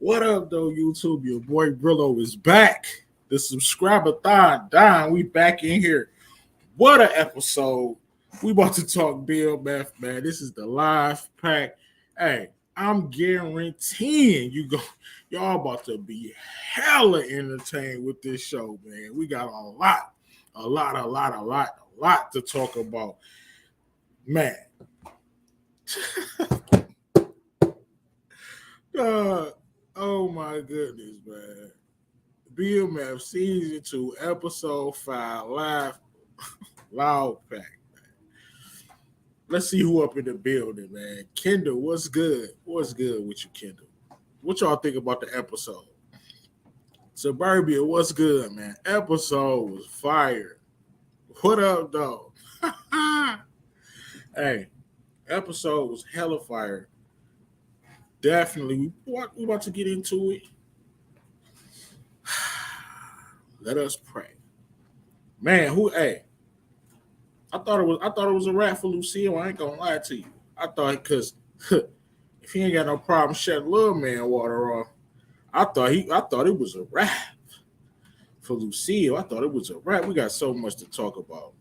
What up, though, YouTube? Your boy Brillo is back. The subscriber-thon dying. We back in here. What a episode. We about to talk BMF, man. This is the live pack. Hey, I'm guaranteeing y'all about to be hella entertained with this show, man. We got a lot to talk about. Man. Oh my goodness, man. BMF Season 2, Episode 5, live, loud pack, man. Let's see who up in the building, man. Kendall, what's good? What's good with you, Kendall? What y'all think about the episode? Suburbia, what's good, man? Episode was fire. What up, though? Hey, episode was hella fire. Definitely. We about to get into it. Let us pray. Man, I thought it was a wrap for Lucille. I ain't gonna lie to you. I thought because if he ain't got no problem shutting little man water off, I thought it was a wrap for Lucille. I thought it was a wrap. We got so much to talk about.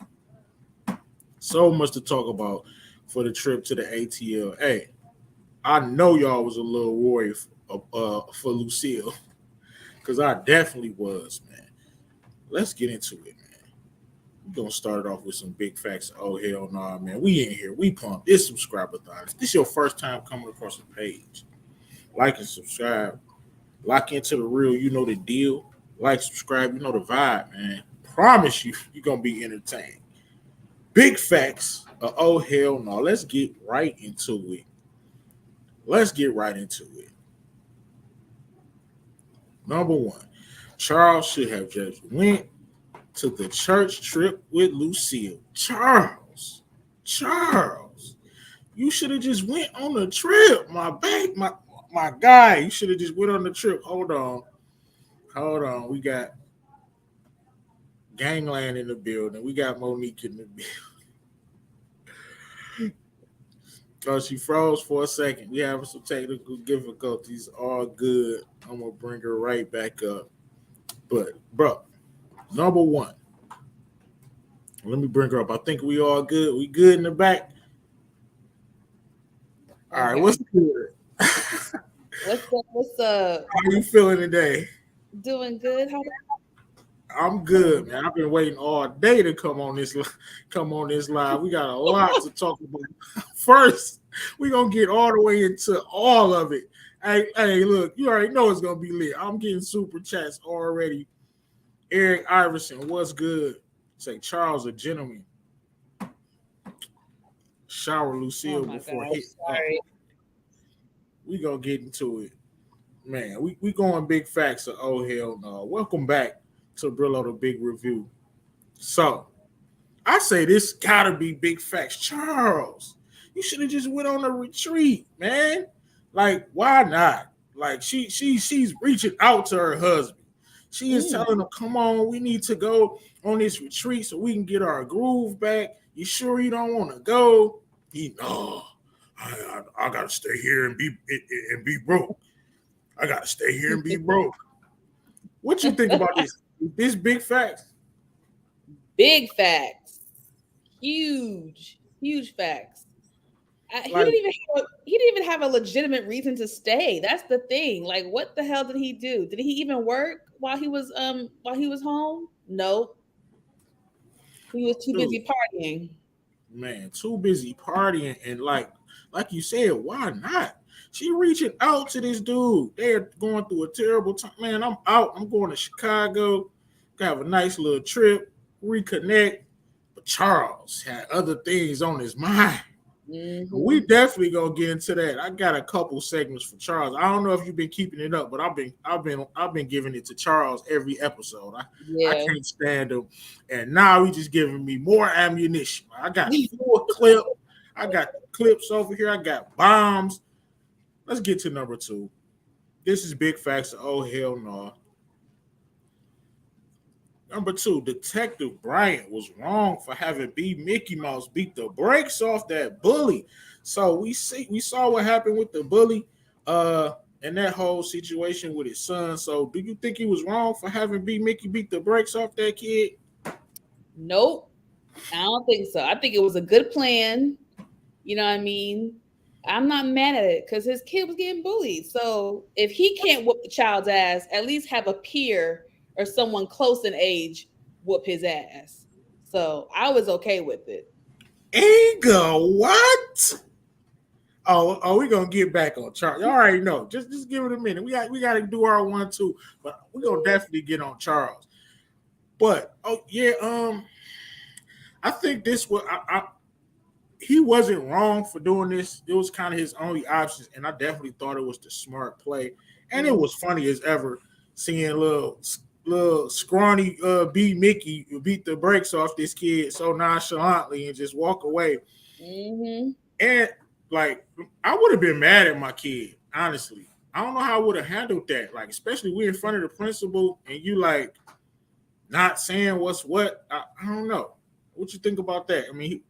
So much to talk about for the trip to the ATL. Hey, I know y'all was a little worried for Lucille, because I definitely was, man. Let's get into it, man. We're going to start it off with some big facts. Oh, hell no, nah, man. We in here. We pumped. It's subscriber-thon. If this is your first time coming across the page, like and subscribe. Lock into the real. You know the deal. Like, subscribe. You know the vibe, man. Promise you're going to be entertained. Big facts. Oh, hell no. Let's get right into it. Number one, Charles should have just went to the church trip with Lucille. Charles, you should have just went on the trip, my guy. You should have just went on the trip. Hold on. We got Gangland in the building. We got Monique in the building. Oh, she froze for a second. We having some technical difficulties. All good. I'm gonna bring her right back up. But, bro, number one. Let me bring her up. I think we all good. We good in the back. All right, what's good? What's up? How you feeling today? Doing good. How I'm good, man. I've been waiting all day to come on this live. We got a lot to talk about. First, we're gonna get all the way into all of it. Hey, look, you already know it's gonna be lit. I'm getting super chats already. Eric Iverson, what's good? Say Charles, a gentleman. Shower Lucille before hit. We gonna get into it, man. We going big facts. Oh hell no! Welcome back to Brillo the Big Review. So I say this gotta be big facts. Charles, you should have just went on a retreat, man. Like, why not? Like, she's reaching out to her husband. She is telling him, come on, we need to go on this retreat so we can get our groove back. You sure you don't want to go? No, I gotta stay here and be broke. I gotta stay here and be broke. What you think about this? This big facts? Big facts. Huge facts. He didn't even have a legitimate reason to stay. That's the thing. Like, what the hell did he do? Did he even work while he was home? No. He was too busy partying. Man, too busy partying, and like you said, why not? She reaching out to this dude. They're going through a terrible time. Man, I'm out. I'm going to Chicago. Gonna have a nice little trip, reconnect. But Charles had other things on his mind. Mm-hmm. We definitely gonna get into that. I got a couple segments for Charles. I don't know if you've been keeping it up, but I've been giving it to Charles every episode. I Yeah. can't stand him, and now he just giving me more ammunition. I got full clip. I got clips over here. I got bombs. Let's get to number 2. This is big facts. Oh hell no. Number 2, Detective Bryant was wrong for having Mickey Mouse beat the brakes off that bully. So we saw what happened with the bully, and that whole situation with his son. So do you think he was wrong for having Mickey beat the brakes off that kid? Nope. I don't think so. I think it was a good plan. You know what I mean? I'm not mad at it because his kid was getting bullied. So if he can't whoop the child's ass, at least have a peer or someone close in age whoop his ass. So I was okay with it. Ego, what? Oh, we're gonna get back on Charles. You already know. Just give it a minute. We got to do our 1-2, but we're gonna definitely get on Charles. But I think this was he wasn't wrong for doing this. It was kind of his only options, and I definitely thought it was the smart play. And it was funny as ever seeing little scrawny Mickey beat the brakes off this kid so nonchalantly and just walk away. Mm-hmm. And like, I would have been mad at my kid, honestly. I don't know how I would have handled that. Like, especially we in front of the principal and you like not saying what's what. I don't know. What you think about that? I mean,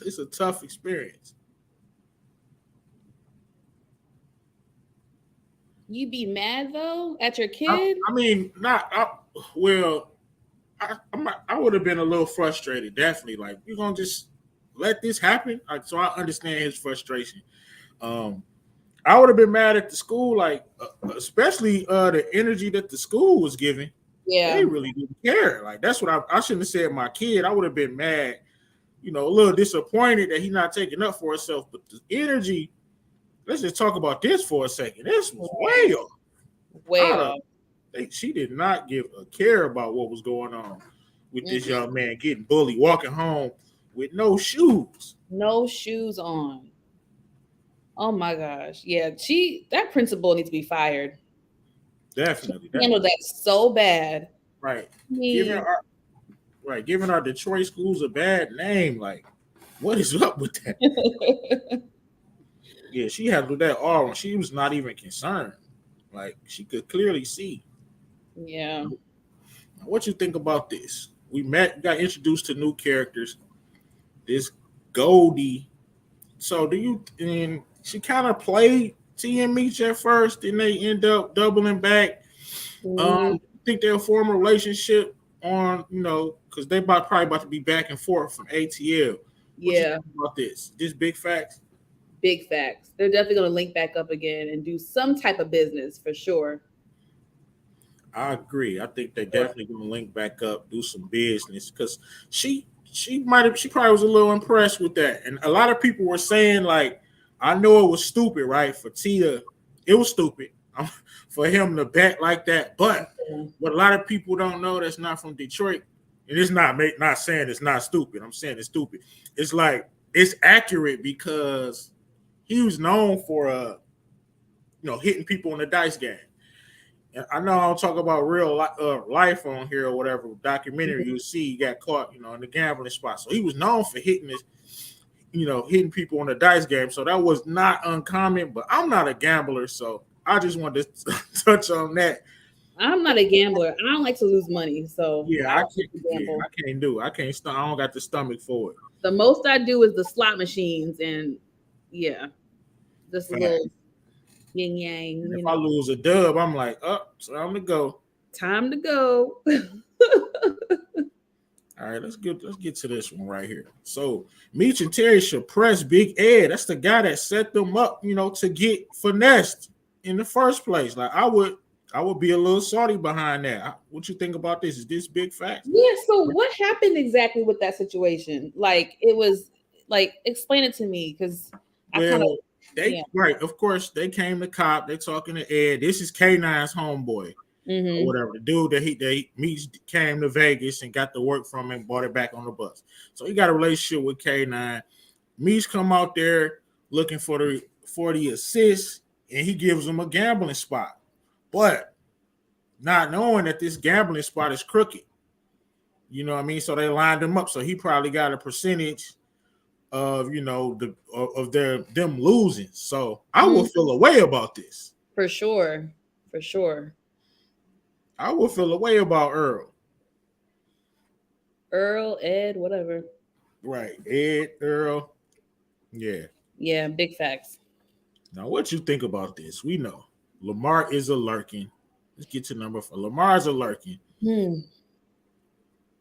it's a tough experience. You be mad though at your kid? I mean, not well. I would have been a little frustrated, definitely. Like, you're gonna just let this happen. Like, so I understand his frustration. I would have been mad at the school, like especially the energy that the school was giving. Yeah. They really didn't care. Like, that's what I shouldn't have said. My kid, I would have been mad. A little disappointed that he's not taking up for himself. But the energy. Let's just talk about this for a second. This was way off. Way off. She did not give a care about what was going on with this young man getting bullied, walking home with no shoes. No shoes on. Oh my gosh. Yeah, that principal needs to be fired. Definitely. She handled that so bad. Right. Giving our Detroit schools a bad name. Like, what is up with that? Yeah, she handled that all. She was not even concerned. Like, she could clearly see. Yeah. What you think about this? We got introduced to new characters. This Goldie. So and she kind of played T and Meech at first, then they end up doubling back. Think they'll form a relationship on, because they probably about to be back and forth from ATL. What you think about this? This big facts? Big facts. They're definitely going to link back up again and do some type of business for sure. I agree. I think they definitely going to link back up, do some business, because she probably was a little impressed with that. And a lot of people were saying, like, I know it was stupid, right? For Tia, it was stupid for him to bet like that. But what a lot of people don't know that's not from Detroit, and it's not saying it's not stupid. I'm saying it's stupid. It's like, it's accurate because he was known for hitting people in the dice game. And I know I don't talk about real life on here or whatever documentary. You see, he got caught, in the gambling spot. So he was known for hitting hitting people in the dice game. So that was not uncommon. But I'm not a gambler, so I just wanted to touch on that. I'm not a gambler. I don't like to lose money, so I can't do it. I can't. I don't got the stomach for it. The most I do is the slot machines, and just a little yin yang. If I lose a dub, I'm like, time to go. Time to go. All right, let's get to this one right here. So Meech and Terry should press Big Ed. That's the guy that set them up, to get finessed in the first place. Like, I would be a little salty behind that. What you think about this? Is this big fact? Yeah. So what happened exactly with that situation? Like, it was like, explain it to me, because They right, of course, they came to cop. They talking to Ed. This is K9's homeboy or whatever. The dude that they meets came to Vegas and got the work from him, brought it back on the bus. So he got a relationship with K9. Meech come out there looking for the assist, and he gives him a gambling spot, but not knowing that this gambling spot is crooked. You know what I mean? So they lined him up. So he probably got a percentage of them losing. So I will feel a way about this. For sure. For sure. I will feel a way about Earl. Earl, Ed, whatever. Right. Ed, Earl. Yeah. Yeah, big facts. Now, what you think about this? We know Lamar is a lurking. Let's get to number 4. Lamar's a lurking.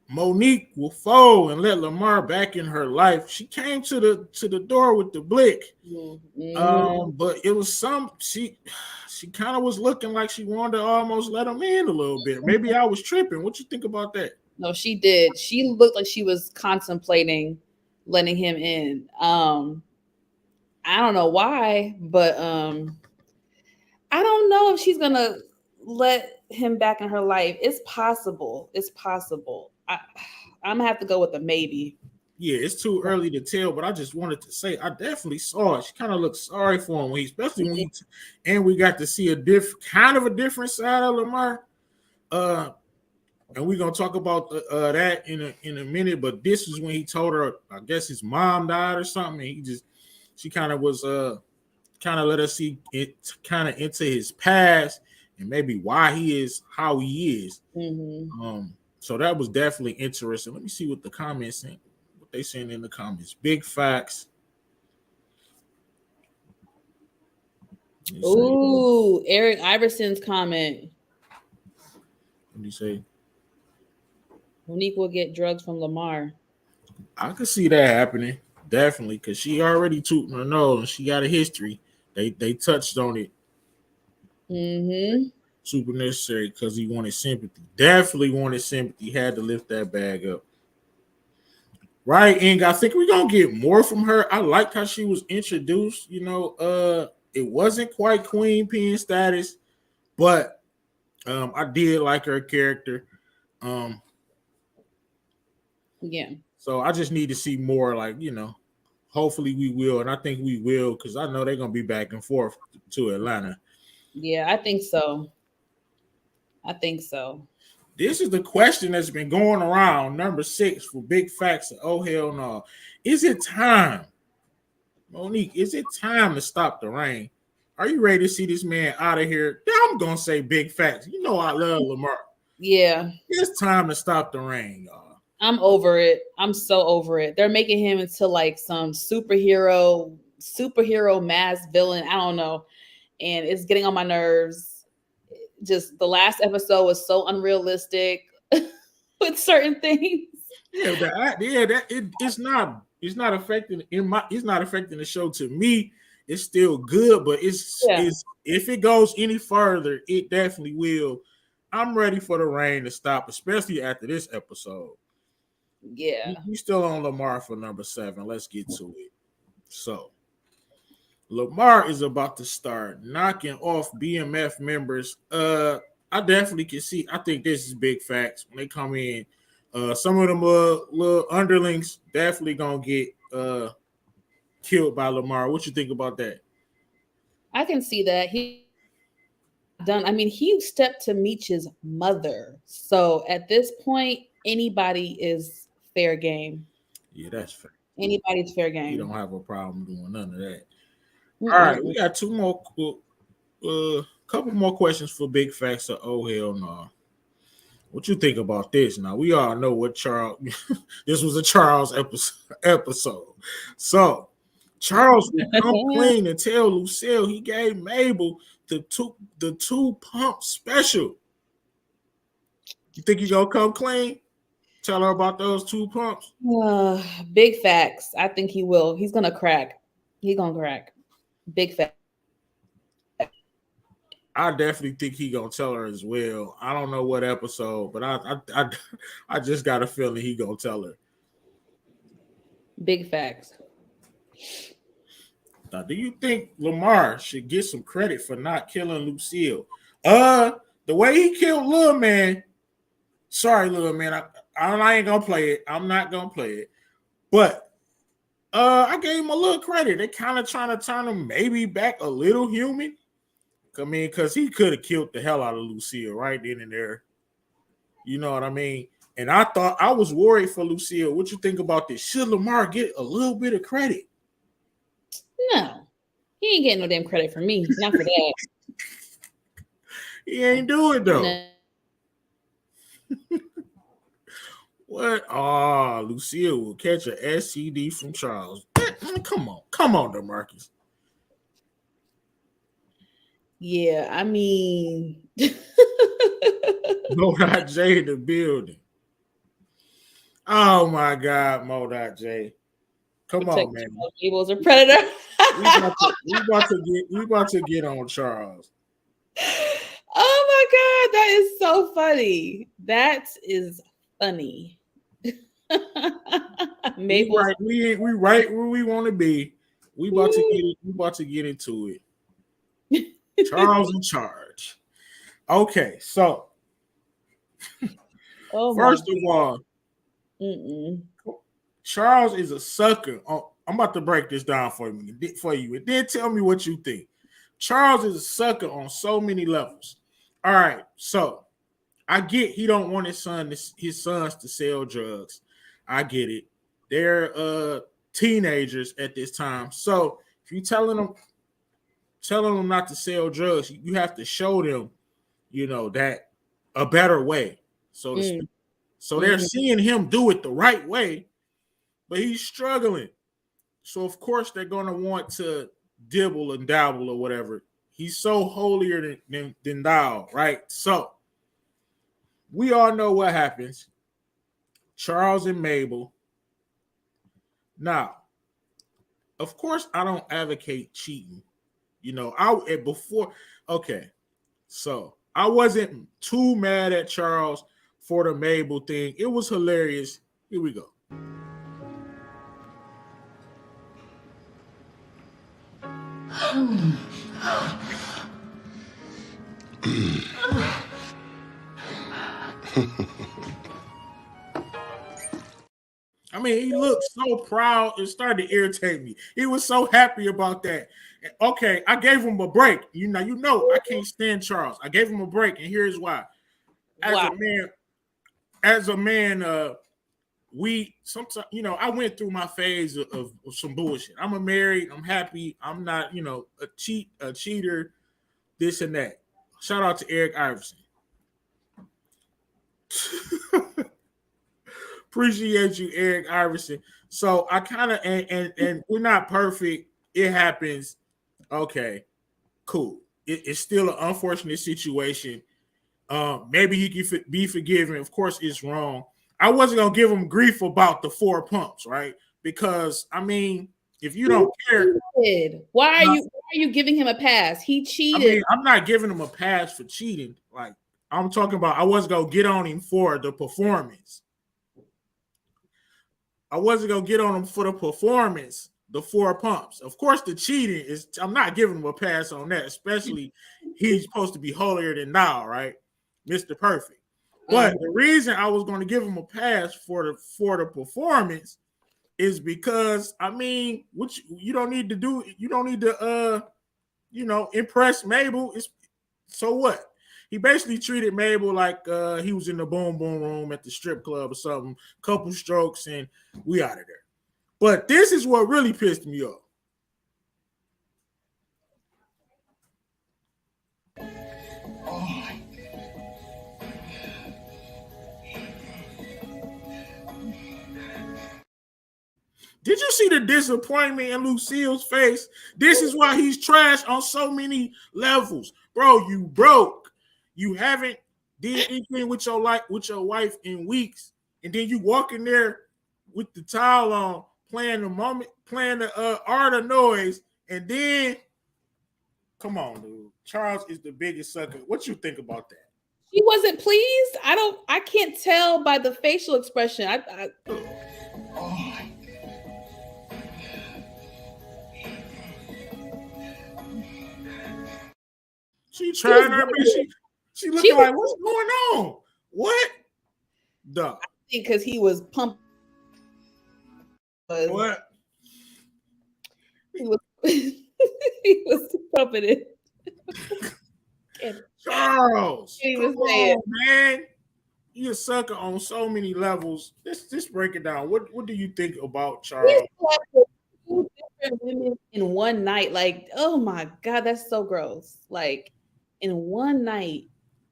Monique will fold and let Lamar back in her life. She came to the door with the blick. But it was she kind of was looking like she wanted to almost let him in a little bit. Maybe I was tripping. What you think about that? No, she did. She looked like she was contemplating letting him in. I don't know why, but I don't know if she's gonna let him back in her life. It's possible. It's possible. I'm gonna have to go with a maybe. Yeah, it's too early to tell, but I just wanted to say I definitely saw it. She kind of looked sorry for him, especially when and we got to see a different side of Lamar. And we're gonna talk about that in a minute. But this is when he told her, I guess his mom died or something. And she kind of was kind of let us see it kind of into his past and maybe why he is how he is. So that was definitely interesting. Let me see what the comments saying. What they saying in the comments. Big facts. Ooh, Eric Iverson's comment. What do you say? Monique will get drugs from Lamar. I could see that happening, definitely, because she already tooting her nose and she got a history. They touched on it. Super necessary because he wanted sympathy. Definitely wanted sympathy. Had to lift that bag up. Right, and I think we're gonna get more from her. I liked how she was introduced. It wasn't quite Queen Pen status, but I did like her character. Yeah. So I just need to see more, hopefully we will. And I think we will, because I know they're going to be back and forth to Atlanta. Yeah, I think so. This is the question that's been going around, number 6 for Big Facts. Oh, hell no. Is it time, Monique, is it time to stop the rain? Are you ready to see this man out of here? I'm going to say Big Facts. You know I love Lamar. Yeah. It's time to stop the rain, y'all. I'm over it. I'm so over it. They're making him into like some superhero mass villain. I don't know. And it's getting on my nerves. Just the last episode was so unrealistic with certain things. It's not affecting the show to me. It's still good, but it's if it goes any further, it definitely will. I'm ready for the rain to stop, especially after this episode. Yeah. We still on Lamar for number 7. Let's get to it. So Lamar is about to start knocking off BMF members. I definitely can see. I think this is big facts when they come in. Some of them little underlings definitely gonna get killed by Lamar. What you think about that? I can see that. He stepped to Meech's mother. So at this point, anybody is fair game. Yeah, that's fair. Anybody's fair game. You don't have a problem doing none of that. All right, we got 2 more, couple more questions for Big Facts. Oh hell no! What you think about this? Now we all know what Charles. This was a Charles episode. So Charles will come clean and tell Lucille he gave Mabel the two pump special. You think he gonna come clean? Tell her about those 2 pumps. Big facts. I think he will. He's gonna crack. Big fact. I definitely think he gonna tell her as well. I don't know what episode, but I just got a feeling he gonna tell her. Big facts. Now, do you think Lamar should get some credit for not killing Lucille? The way he killed Lil Man. Sorry, Lil Man. I ain't gonna play it. I'm not gonna play it. But I gave him a little credit. They kind of trying to turn him maybe back a little human. I mean, because he could have killed the hell out of Lucille right then and there. You know what I mean? And I was worried for Lucille. What you think about this? Should Lamar get a little bit of credit? No, he ain't getting no damn credit for me. Not for that. He ain't do it though. No. What? Oh, Lucille will catch a STD from Charles. Come on, DeMarcus. Yeah, I mean, Mo.J in the building. Oh my God, Mo.J. Come on, man. Abel's a predator. we about to get on Charles. Oh my God, that is so funny. That is funny. Mabel, we right where we want to be. We about to get into it. Charles in charge. Okay, so first of all, Charles is a sucker. I'm about to break this down for you, and then tell me what you think. Charles is a sucker on so many levels. All right, so I get he don't want his sons to sell drugs. I get it. They're teenagers at this time. So if you're telling them not to sell drugs, you have to show them, that a better way. So to speak. So they're seeing him do it the right way, but he's struggling. So of course they're gonna want to dibble and dabble or whatever. He's so holier than thou, right? So we all know what happens. Charles and Mabel. Now, of course, I don't advocate cheating. Okay. So I wasn't too mad at Charles for the Mabel thing. It was hilarious. Here we go. I mean, he looked so proud. It started to irritate me. He was so happy about that. Okay, I gave him a break. You know, I can't stand Charles. I gave him a break, and here's why. As a man, we sometimes, I went through my phase of some bullshit. I'm married. I'm happy. I'm not, a cheater, this and that. Shout out to Eric Iverson. Appreciate you, Eric Iverson. So I kind of and we're not perfect. It happens. Okay, cool. It's still an unfortunate situation. Maybe he can be forgiven. Of course, it's wrong. I wasn't gonna give him grief about the 4 pumps, right? Because I mean, if you don't care, why are you giving him a pass? He cheated. I mean, I'm not giving him a pass for cheating. Like I'm talking about, I wasn't gonna get on him for the performance. I wasn't gonna get on him for the performance, the 4 pumps. Of course, the cheating is. I'm not giving him a pass on that. Especially, he's supposed to be holier than thou, right, Mr. Perfect. But the reason I was going to give him a pass for the performance is because I mean, which you don't need to do. You don't need to impress Mabel. So what? He basically treated Mabel like he was in the boom boom room at the strip club or something. Couple strokes and we out of there. But this is what really pissed me off. Did you see the disappointment in Lucille's face? This is why he's trash on so many levels. Bro, you broke. You haven't did anything with your wife in weeks. And then you walk in there with the towel on, playing the art of noise. And then, come on, dude. Charles is the biggest sucker. What you think about that? He wasn't pleased. I can't tell by the facial expression. She trying her best. She looking like, what's going on? What? Duh. I think because he was pumped. What? He was he was pumping it. Charles, come on, man. You're a sucker on so many levels. Let's break it down. What do you think about Charles? Two different women in one night. Like, oh my God, that's so gross. Like, in one night,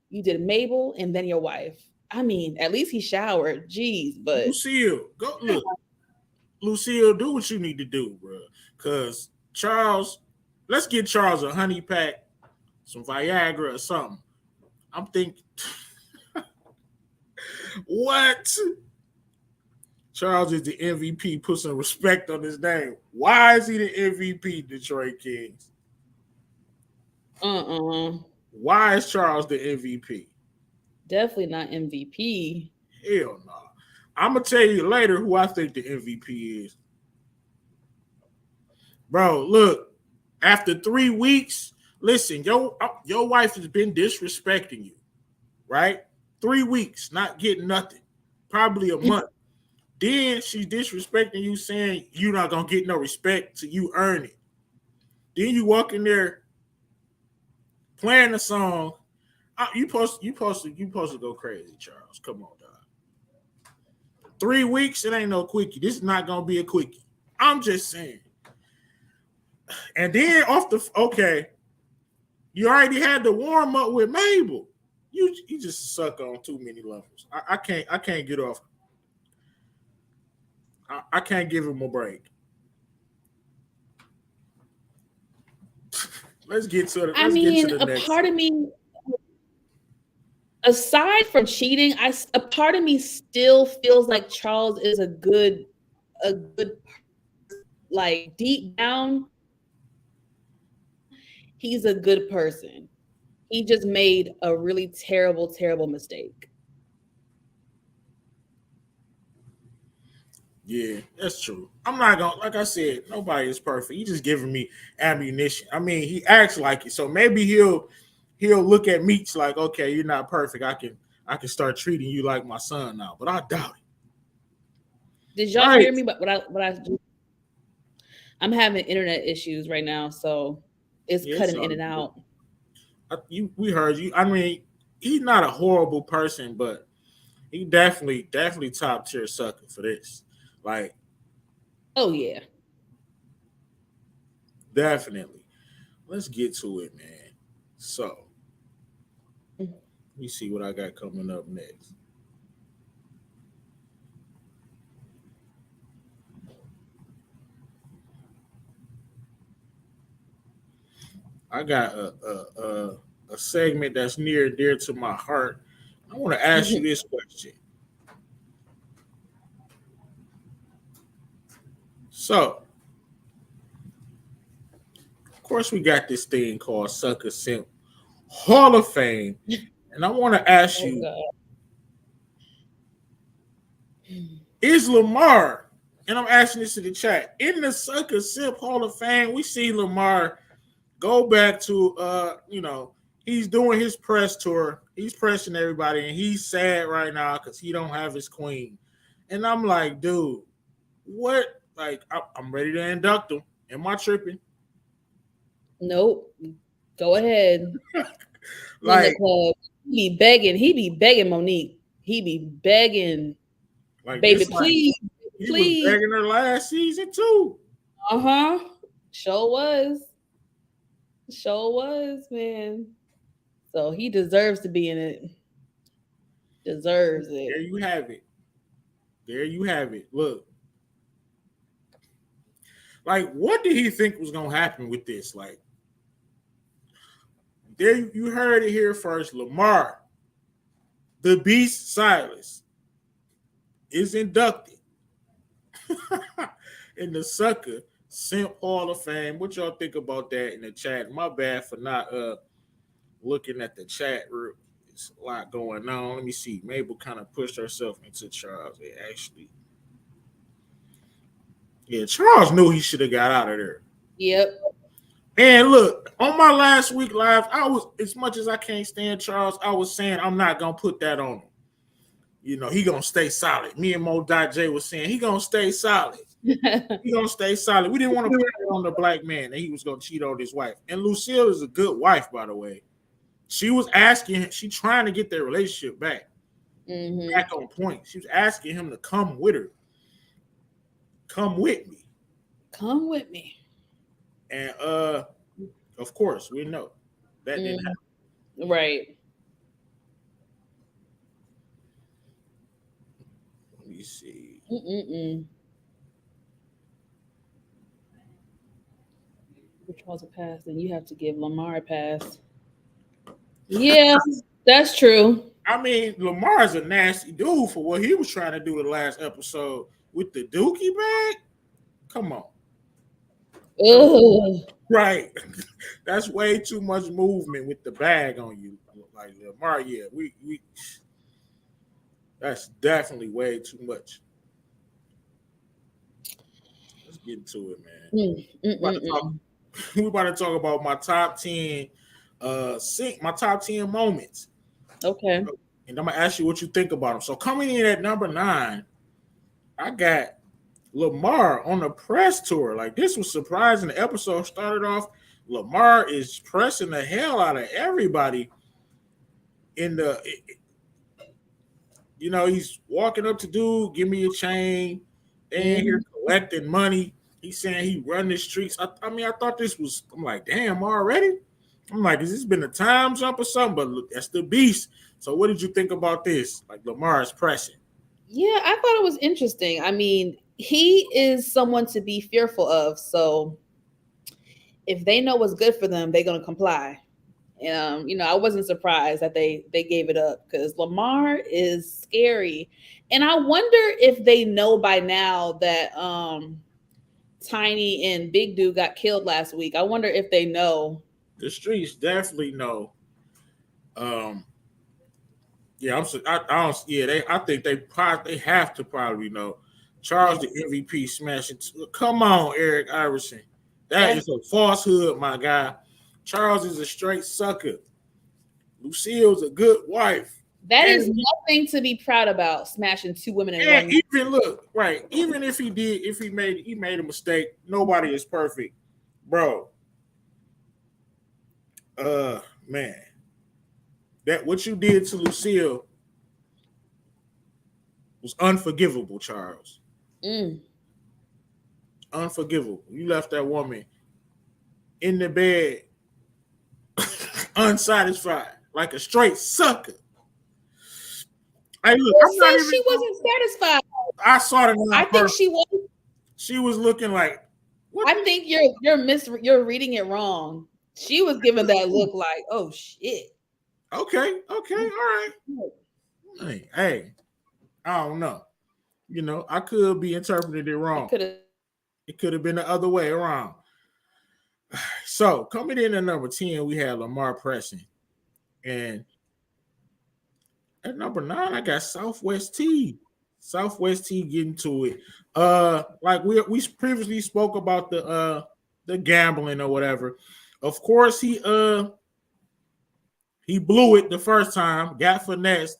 you did Mabel and then your wife. I mean, at least he showered. Jeez, but Lucille, go look. Lucille, do what you need to do, bro. Cause Charles, let's get Charles a honey pack, some Viagra or something. I'm thinking, what? Charles is the MVP. Put some respect on his name. Why is he the MVP, Detroit Kings? Why is Charles the MVP? Definitely not MVP. Hell no. I'm going to tell you later who I think the MVP is. Bro, look. After 3 weeks, listen, your wife has been disrespecting you, right? 3 weeks, not getting nothing. Probably a month. Then she's disrespecting you, saying you're not gonna get no respect till you earn it. Then you walk in there playing the song. You supposed to go crazy, Charles. Come on, dog. 3 weeks, it ain't no quickie. This is not gonna be a quickie. I'm just saying. And then you already had to warm up with Mabel. You just suck on too many levels. I can't get off. I can't give him a break. Let's get to the next. Part of me, aside from cheating, a part of me still feels like Charles is a good, like deep down, he's a good person. He just made a really terrible, terrible mistake. Yeah, that's true. I'm not gonna, like I said, nobody is perfect. He's just giving me ammunition. I mean, he acts like it, so maybe he'll look at Meech like, okay, you're not perfect. I can start treating you like my son now, but I doubt it. Did y'all hear me? But I'm having internet issues right now, so it's cutting in and out. We heard you. I mean, he's not a horrible person, but he definitely top tier sucker for this. Like, oh yeah, definitely. Let's get to it, man. So, let me see what I got coming up next. I got a segment that's near and dear to my heart. I want to ask you this question. So, of course, we got this thing called Sucker Simp Hall of Fame. And I want to ask you, is Lamar, and I'm asking this in the chat, in the Sucker Simp Hall of Fame, we see Lamar go back to, he's doing his press tour. He's pressing everybody, and he's sad right now because he don't have his queen. And I'm like, dude, what? Like, I'm ready to induct him. Am I tripping? Nope. Go ahead. Like, in the club. He be begging Monique. He be begging, like, baby, please, he was begging her last season too. Sure was, man. So he deserves to be in it. Deserves it. There you have it. Look. Like, what did he think was going to happen with this? Like, there you heard it here first. Lamar, the Beast Silas, is inducted in the Sucker Simp Hall of Fame. What y'all think about that in the chat? My bad for not looking at the chat. There's a lot going on. Let me see. Mabel kind of pushed herself into Charles. Yeah, Charles knew he should have got out of there. Yep. And look, on my last week live, I was, as much as I can't stand Charles, I was saying I'm not gonna put that on him. You know, he gonna stay solid. Me and Mo.J was saying he gonna stay solid. He gonna stay solid. We didn't want to put it on the black man that he was gonna cheat on his wife. And Lucille is a good wife, by the way. She was asking, she trying to get their relationship back, back on point. She was asking him to come with her, come with me, come with me. and of course we know that didn't happen. Right. Let me see. Which was a pass, then you have to give Lamar a pass. Yeah, that's true. I mean, Lamar's a nasty dude for what he was trying to do the last episode with the Dookie bag. Come on. Ugh. Right. That's way too much movement with the bag on you. Like Lamar, yeah, we that's definitely way too much. Let's get into it, man. We about to talk about my top 10 my top 10 moments. Okay. And I'm gonna ask you what you think about them. So coming in at number 9, I got Lamar on the press tour. Like, this was surprising. The episode started off, Lamar is pressing the hell out of everybody in the, you know, he's walking up to dude, give me a chain, and you're collecting money. He's saying he run the streets. I mean, I thought this was, I'm like, damn, already? I'm like, has this been a time jump or something? But look, that's the beast. So what did you think about this? Like, Lamar is pressing. Yeah, I thought it was interesting. I mean, he is someone to be fearful of. So if they know what's good for them, they're gonna comply. You know, I wasn't surprised that they gave it up because Lamar is scary, and I wonder if they know by now that Tiny and Big Dude got killed last week. I wonder if they know. The streets definitely know. Yeah, I don't. Yeah, I think they have to probably know. Charles the MVP smashing. Come on, Eric Iverson. That is a falsehood, my guy. Charles is a straight sucker. Lucille's a good wife. That is nothing to be proud about, smashing 2 women in one night. Even look, right. Even if he did, if he made a mistake, nobody is perfect. Bro. Man. That what you did to Lucille was unforgivable, Charles. Unforgivable. You left that woman in the bed unsatisfied, like a straight sucker. Hey, look, Who said she wasn't satisfied? I saw it. I think she was. She was looking like. I think you're reading it wrong. She was giving that look like, oh shit. Okay, all right. Hey, I don't know. You know, I could be interpreted it wrong. It could have been the other way around. So coming in at number 10, we had Lamar pressing, and at number 9, I got Southwest T. Southwest T getting to it. Like we previously spoke about the gambling or whatever. Of course, he blew it the first time, got finessed,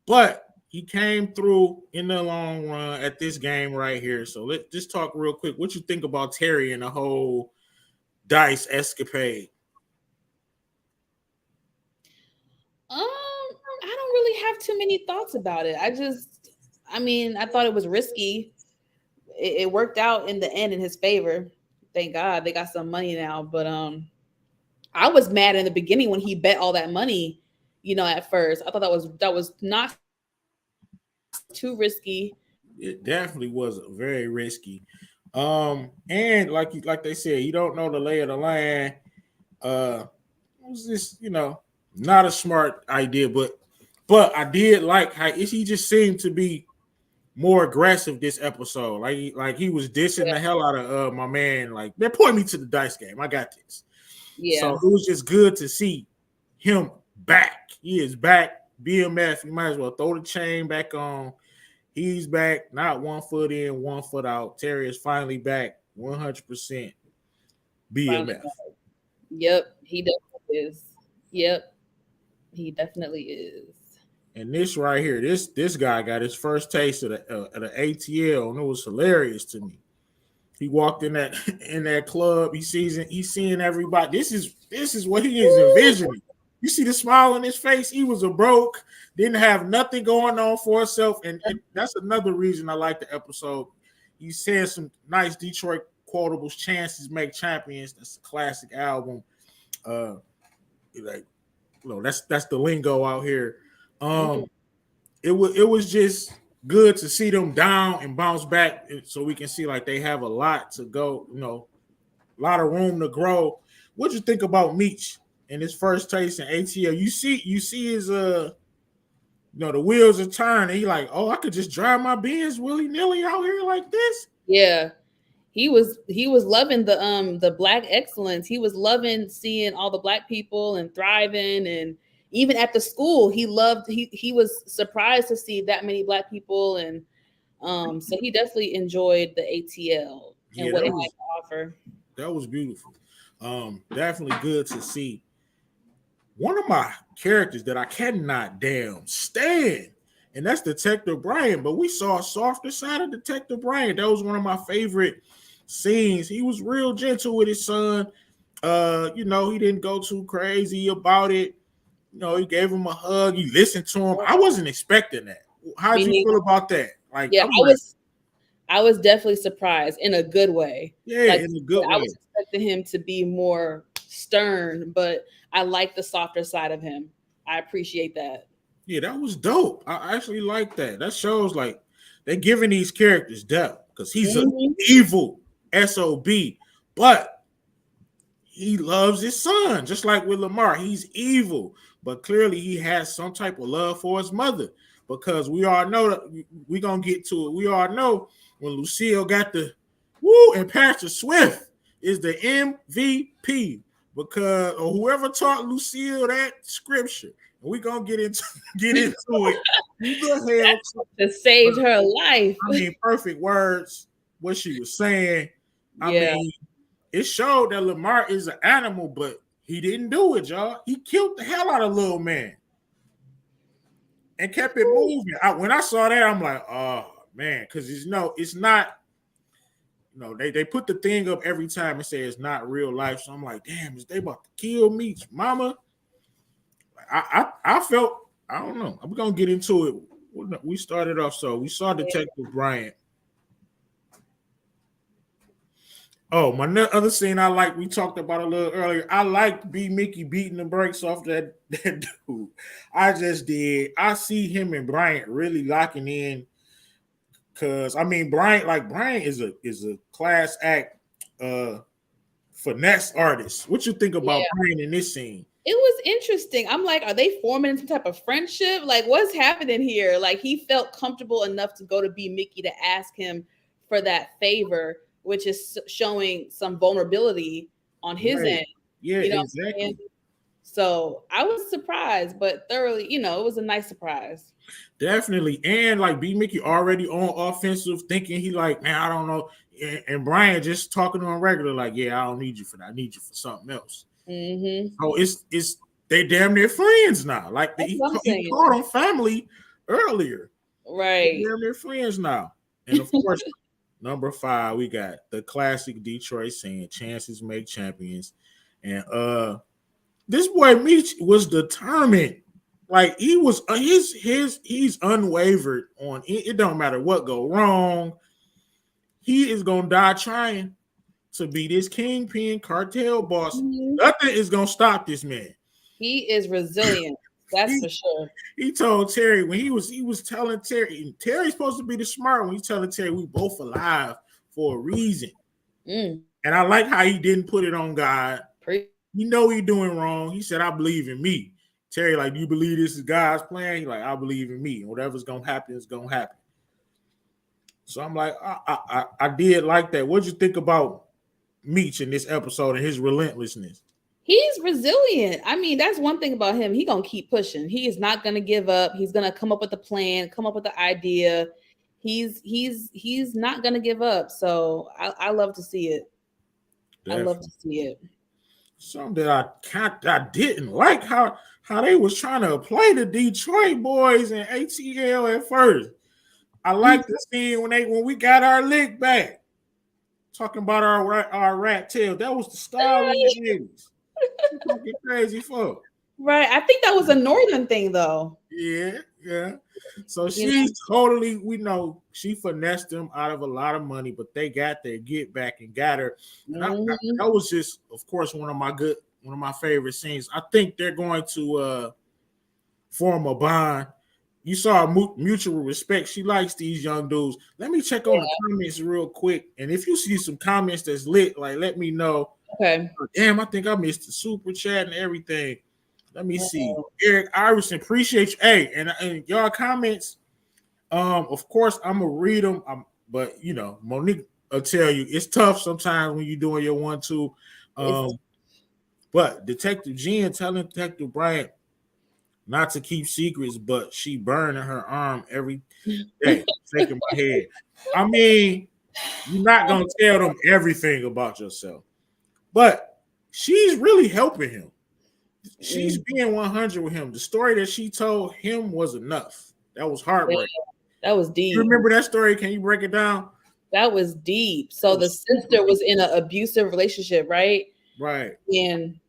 but he came through in the long run at this game right here. So let's just talk real quick. What you think about Terry and the whole dice escapade? I don't really have too many thoughts about it. I mean, I thought it was risky. It worked out in the end in his favor. Thank God they got some money now. But I was mad in the beginning when he bet all that money. You know, at first I thought that was not too risky. It definitely was very risky. And like they said, you don't know the lay of the land. It was just, you know, not a smart idea, but I did like how he just seemed to be more aggressive this episode. Like he was dissing the hell out of my man. Like, man, point me to the dice game. I got this. Yeah. So it was just good to see him back. He is back. BMF, you might as well throw the chain back on. He's back, not 1 foot in, 1 foot out. Terry is finally back, 100% BMF. Yep, he definitely is. Yep, he definitely is. And this right here, this guy got his first taste of the ATL, and it was hilarious to me. He walked in that in that club. He's seeing everybody. This is what he is envisioning. You see the smile on his face. He was a broke, didn't have nothing going on for himself, and that's another reason I like the episode. He said some nice Detroit quotables. Chances make champions. That's a classic album. Uh, like, that's the lingo out here. Mhm. It was just good to see them down and bounce back, so we can see like they have a lot to go. A lot of room to grow. What'd you think about Meech in his first taste in ATL? You see his the wheels are turning. He like, oh, I could just drive my Benz willy nilly out here like this. Yeah, he was loving the black excellence. He was loving seeing all the black people and thriving, and even at the school he was surprised to see that many black people, and so he definitely enjoyed the ATL and Yeah, what that it had was to offer. that was beautiful. Definitely good to see. One of my characters that I cannot damn stand, and that's Detective Bryant. But we saw a softer side of Detective Bryant. That was one of my favorite scenes. He was real gentle with his son. He didn't go too crazy about it. He gave him a hug. He listened to him. I wasn't expecting that. How'd Me you neither. feel about that? Like, Yeah, I'm like, I was definitely surprised in a good way. yeah, Like in a good I way. was expecting him to be more stern, but I like the softer side of him. I appreciate that. Yeah, that was dope. I actually like that. That shows like they're giving these characters depth because he's an Mhm. evil SOB, but he loves his son, just like with Lamar. He's evil, but clearly he has some type of love for his mother because we all know that we're gonna get to it. We all know when Lucille got the woo and Pastor Swift is the MVP because or whoever taught Lucille that scripture. We're gonna get into it. Who the hell? That saved her life. I mean, perfect words. What she was saying. I Yeah. mean, it showed that Lamar is an animal, but he didn't do it, y'all. He killed the hell out of little man and kept it moving. When I saw that, I'm like, oh man, because it's not. They put the thing up every time and say it's not real life. So I'm like, damn, is they about to kill me, mama? I felt I don't know. We're gonna get into it. We started off so we saw Detective Bryant. Oh, my other scene I like, we talked about a little earlier. I liked B. Mickey beating the brakes off that dude. I just did. I see him and Bryant really locking in because I mean Bryant is a class act finesse artist. What you think about Yeah. Bryant in this scene? It was interesting. I'm like, are they forming some type of friendship? Like, what's happening here? Like, he felt comfortable enough to go to B. Mickey to ask him for that favor, which is showing some vulnerability on his Right. end. Yeah, You know what I'm saying? exactly. So I was surprised, but thoroughly, it was a nice surprise. Definitely. And like B Mickey already on offensive, thinking he like, man, I don't know. And Brian just talking to him regular, like, yeah, I don't need you for that. I need you for something else. Mm-hmm. So it's they damn near friends now. Like That's he, what I'm he saying. called them family earlier. They Right. damn near friends now. And of course, number 5, we got the classic Detroit saying chances make champions. And this boy Meech was determined. Like he was he's unwavered on it. It don't matter what go wrong. He is gonna die trying to be this kingpin cartel boss. Mhm. Nothing is gonna stop this man. He is resilient. That's He for sure. he told Terry when he was telling Terry's supposed to be the smart one. He's telling Terry we both alive for a reason. Mm. And I like how he didn't put it on God. Pre- You know he doing wrong. He said, I believe in me. Terry, like, do you believe this is God's plan? He like, I believe in me. Whatever's gonna happen is gonna happen. So I'm like, I did like that. What'd you think about Meech in this episode and his relentlessness? He's resilient. I mean, that's one thing about him. He gonna keep pushing. He is not gonna give up. He's gonna come up with a plan, come up with the idea. He's not gonna give up. So I love to see it. I love Definitely. to see it. something that I didn't like how they was trying to play the Detroit boys and ATL at first. I like the scene when we got our lick back, talking about our rat tail. That was the style of the niggas. Fucking crazy fuck. Right. I think that was a northern thing, though. Yeah, yeah. So You she's totally, we know she finessed them out of a lot of money, but they got their get back and got her. And that was just, of course, one of my favorite scenes. I think they're going to form a bond. You saw mutual respect. She likes these young dudes. Let me check on the comments real quick. And if you see some comments that's lit, like let me know. Okay. Damn, I think I missed the super chat and everything. Let me see. Eric Iverson, appreciate you. Hey, and y'all comments. Of course, I'm gonna read them. But you know, Monique will tell you it's tough sometimes when you're doing your 1-2. But Detective Jen telling Detective Bryant not to keep secrets, but she burning her arm every day, shaking my head. I mean, you're not gonna tell them everything about yourself, but she's really helping him. She's being 100 with him. The story that she told him was enough. That was heartbreaking. That was deep. You remember that story? Can you break it down? That was deep. So the sister was in an abusive relationship, right? Right. And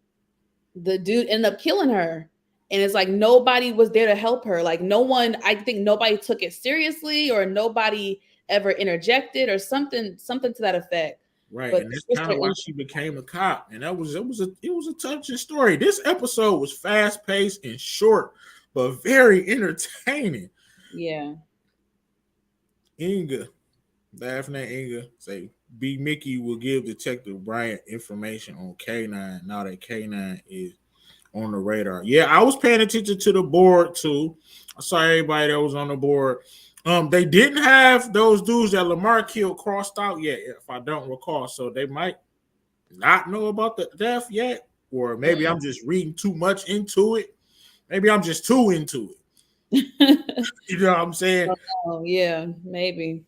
the dude ended up killing her. And it's like nobody was there to help her. Like no one, I think nobody took it seriously or nobody ever interjected or something to that effect. Right, but and that's kind of why she became a cop, and it was a touching story. This episode was fast paced and short, but very entertaining. Yeah. Inga, Daphne Inga say B. Mickey will give Detective Bryant information on K9 now that K9 is on the radar. Yeah, I was paying attention to the board too. I saw everybody that was on the board. They didn't have those dudes that Lamar killed crossed out yet, if I don't recall. So they might not know about the death yet, or maybe I'm just reading too much into it. Maybe I'm just too into it. You know what I'm saying? Oh, yeah, maybe.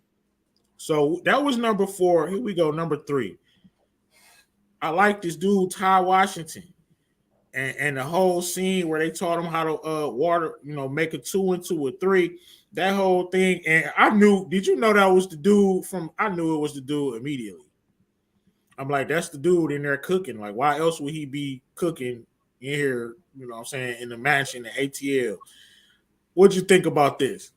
So that was number 4. Here we go, number 3. I like this dude, Ty Washington. And the whole scene where they taught him how to make a 2 into a 3, that whole thing. And I knew, did you know that was the dude I knew it was the dude immediately. I'm like, that's the dude in there cooking. Like, why else would he be cooking in here, you know what I'm saying, in the mansion, the ATL? What'd you think about this?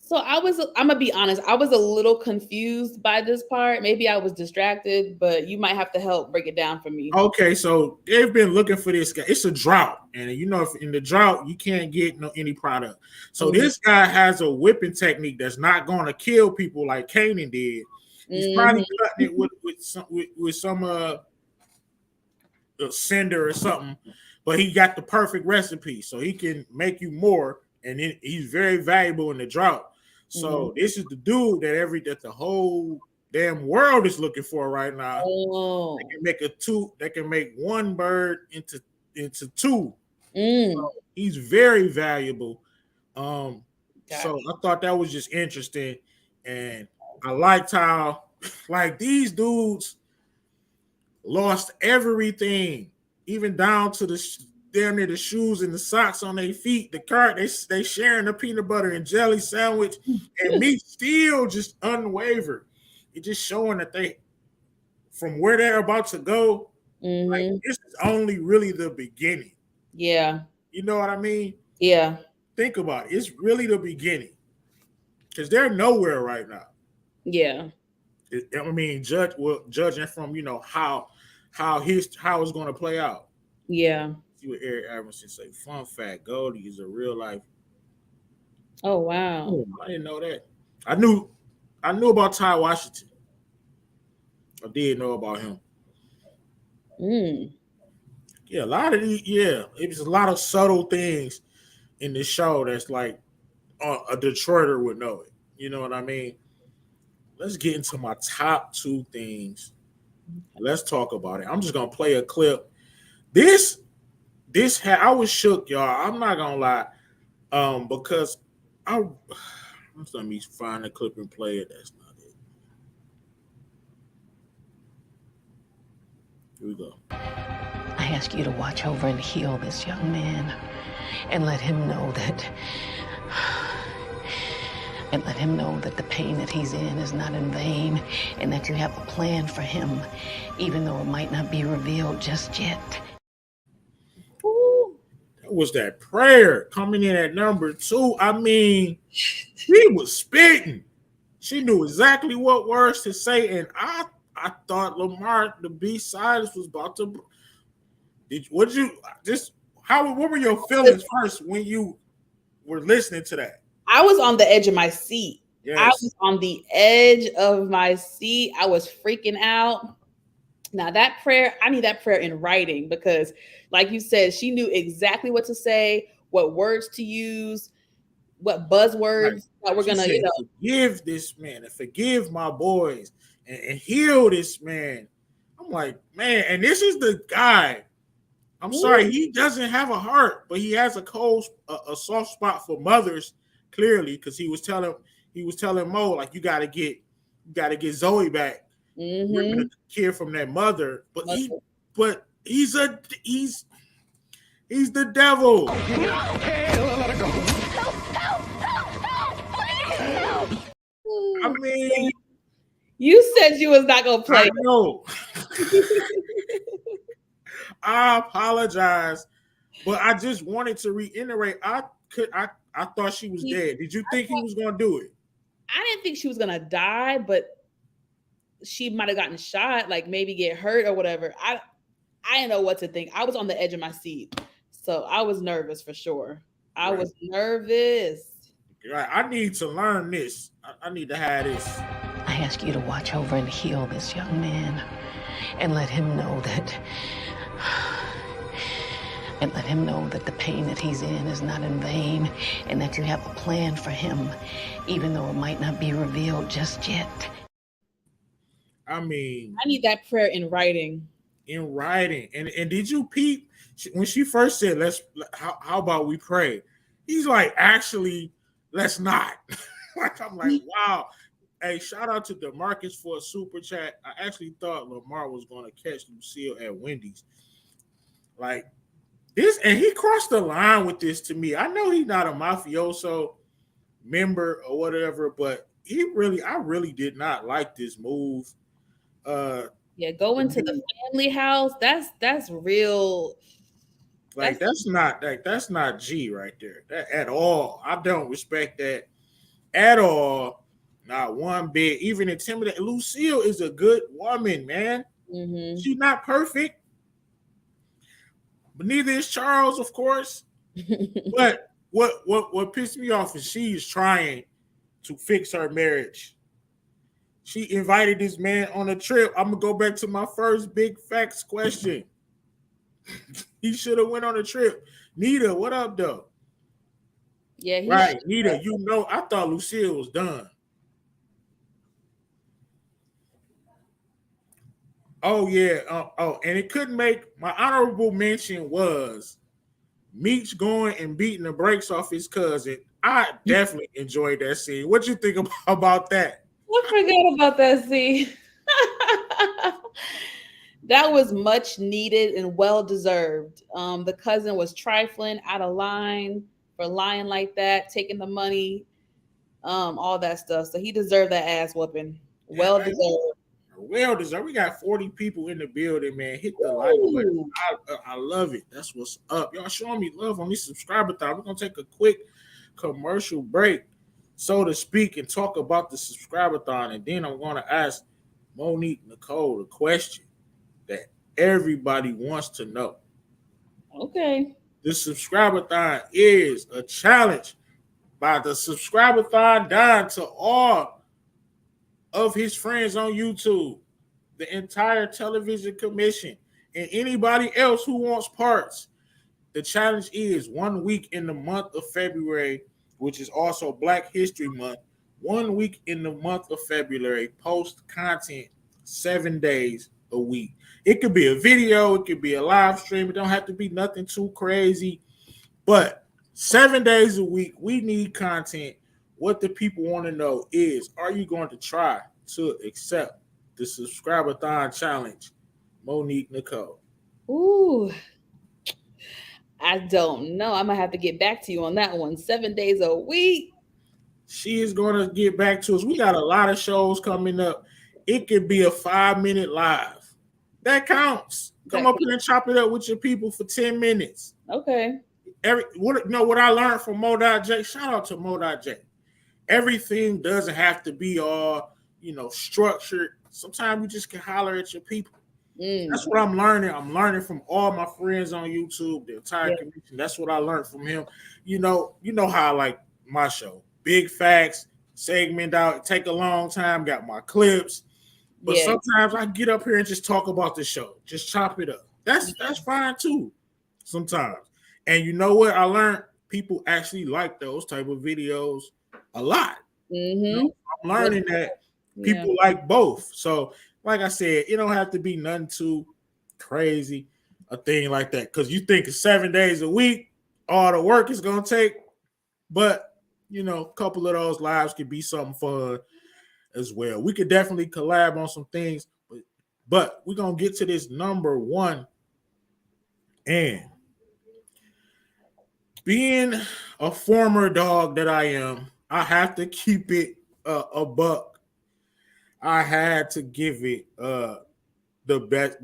So I'm gonna be honest, I was a little confused by this part. Maybe I was distracted, but you might have to help break it down for me. Okay, so they've been looking for this guy. It's a drought, and you know, if in the drought you can't get any product. So this guy has a whipping technique that's not going to kill people like Kanan did. He's probably cutting it with some cinder or something, but he got the perfect recipe, so he can make you more, and he's very valuable in the drought. So this is the dude that the whole damn world is looking for right now. Oh. They can make one bird into 2. So he's very valuable. So I thought that was just interesting, and I liked how like these dudes lost everything, even down to damn near the shoes and the socks on their feet. The cart, they sharing the peanut butter and jelly sandwich, and me still just unwavered. It's just showing that they, from where they're about to go, like this is only really the beginning. Yeah. You know what I mean? Yeah. Think about it. It's really the beginning, because they're nowhere right now. Yeah. I mean, judging from how it's going to play out. Yeah. See what Eric Iverson say. Fun fact: Goldie is a real life. Oh wow! Oh, I didn't know that. I knew about Ty Washington. I did know about him. Yeah, a lot of these. Yeah, it was a lot of subtle things in this show that's like a Detroiter would know it. You know what I mean? Let's get into my top 2 things. Let's talk about it. I'm just gonna play a clip. I was shook, y'all. I'm not gonna lie, because let me find the clip and play it. That's not it. Here we go. I ask you to watch over and heal this young man and let him know that the pain that he's in is not in vain, and that you have a plan for him, even though it might not be revealed just yet. Ooh. That was that prayer coming in at number 2. I mean, she was spitting. She knew exactly what words to say, and I thought Lamar, the B-side, was about to. What were your feelings first when you were listening to that? I was on the edge of my seat. Yes. I was on the edge of my seat. I was freaking out. Now that prayer, I need that prayer in writing, because like you said, she knew exactly what to say, what words to use, what buzzwords that we're gonna, forgive this man and forgive my boys and heal this man. I'm like, man, and this is the guy. I'm sorry, he doesn't have a heart, but he has a soft spot for mothers, clearly, because he was telling Mo, like, you gotta get Zoe back, ripping the kid from that mother. But he's the devil. I mean, you said you was not gonna play. I know. I apologize, but I just wanted to reiterate. I thought she was dead. Did you think he was gonna do it? I didn't think she was gonna die, but she might have gotten shot, like maybe get hurt or whatever. I didn't know what to think. I was on the edge of my seat, so I was nervous for sure. I was nervous. Right. I need to learn this. I need to have this. I ask you to watch over and heal this young man and let him know that the pain that he's in is not in vain, and that you have a plan for him, even though it might not be revealed just yet. I mean, I need that prayer in writing. In writing. And did you peep when she first said, how about we pray? He's like, actually, let's not. Like, I'm like, wow. Hey, shout out to DeMarcus for a super chat. I actually thought Lamar was going to catch Lucille at Wendy's. Like this, and he crossed the line with this to me. I know he's not a mafioso member or whatever, but I really did not like this move. Go into the family house. That's real. Like that's not G right there. That at all. I don't respect that at all. Not one bit. Even intimidating. Lucille is a good woman, man. Mm-hmm. She's not perfect, but neither is Charles, of course. But what pissed me off is she's trying to fix her marriage. She invited this man on a trip. I'm gonna go back to my first big facts question. He should have went on a trip. Nita, what up, though? Yeah, right, Nita. I thought Lucille was done. Oh yeah. And it couldn't make my honorable mention was Meech going and beating the brakes off his cousin. I definitely enjoyed that scene. What you think about that? I forgot about that scene. That was much needed and well deserved. The cousin was trifling, out of line for lying like that, taking the money, all that stuff. So he deserved that ass whooping. Well deserved. Well deserved. We got 40 people in the building, man. Hit the like button. I love it. That's what's up. Y'all showing me love on this subscriber thon. We're gonna take a quick commercial break, so to speak, and talk about the subscriber thon, and then I'm gonna ask Monique Nicole the question that everybody wants to know. Okay. The subscriber thon is a challenge by the subscriber thon down to all of his friends on YouTube, the entire television commission, and anybody else who wants parts. The challenge is 1 week in the month of February, which is also Black History Month. 1 week in the month of February, post content 7 days a week. It could be a video, it could be a live stream. It don't have to be nothing too crazy, but 7 days a week, we need content. What the people want to know is, are you going to try to accept the subscriber-thon challenge, Monique Nicole? Ooh, I don't know. I'm gonna have to get back to you on that one. 7 days a week. She is going to get back to us. We got a lot of shows coming up. It could be a 5-minute live. That counts. Come up here and chop it up with your people for 10 minutes. Okay. What I learned from Mo.J. Shout out to Mo.J. Everything doesn't have to be all, structured. Sometimes you just can holler at your people. That's what I'm learning. I'm learning from all my friends on YouTube, the entire community. That's what I learned from him. You know how I like my show. Big facts, segment out, take a long time, got my clips. But sometimes I get up here and just talk about the show. Just chop it up. That's fine too. Sometimes. And you know what I learned? People actually like those type of videos a lot. I'm learning that people like both. So, like I said, it don't have to be nothing too crazy, a thing like that. Because you think 7 days a week, all the work is going to take. But, a couple of those lives could be something fun as well. We could definitely collab on some things. But we're going to get to this number one. And being a former dog that I am, I have to keep it a buck. I had to give it the best,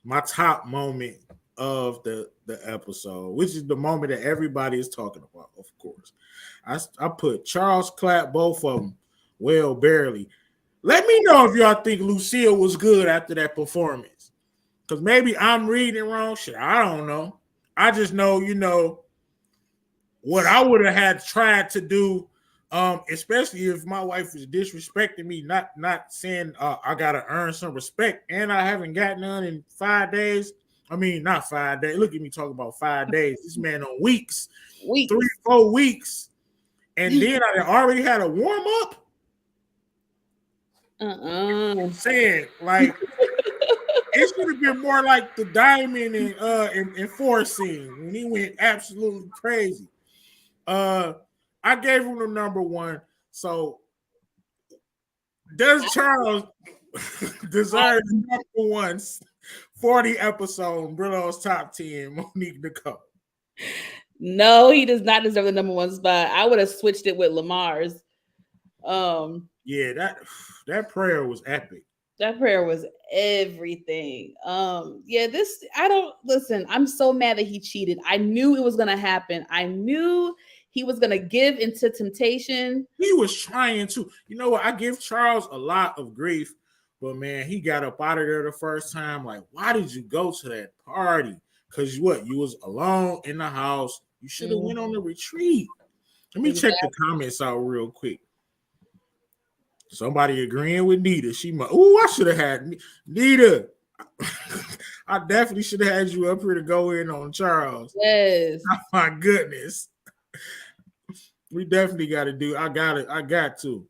my top moment of the episode, which is the moment that everybody is talking about, of course. I put Charles clap both of them well, barely. Let me know if y'all think Lucille was good after that performance. Because maybe I'm reading wrong shit. I don't know. I just know, what I would have had tried to do, especially if my wife is disrespecting me, not saying I gotta earn some respect, and I haven't got none in 5 days. I mean, not 5 days. Look at me talking about 5 days. This man on weeks. 3-4 weeks, and then I already had a warm up. Saying like it should have been more like the Diamond and Four scene when he went absolutely crazy. I gave him the number one. So does Charles deserve the number one 40 episode Brillo's top 10, Monique Nicole? No, he does not deserve the number one spot. I would have switched it with Lamar's. Yeah, that prayer was epic. That prayer was everything. This I don't listen. I'm so mad that he cheated. I knew it was gonna happen. I knew he was gonna give into temptation. He was trying to. You know what? I give Charles a lot of grief, but man, he got up out of there the first time. Like, why did you go to that party? Because you was alone in the house. You should have went on the retreat. Let me check the comments out real quick. Somebody agreeing with Nita. I should have had Nita. I definitely should have had you up here to go in on Charles. Yes. Oh, my goodness. We definitely got to do. I got to.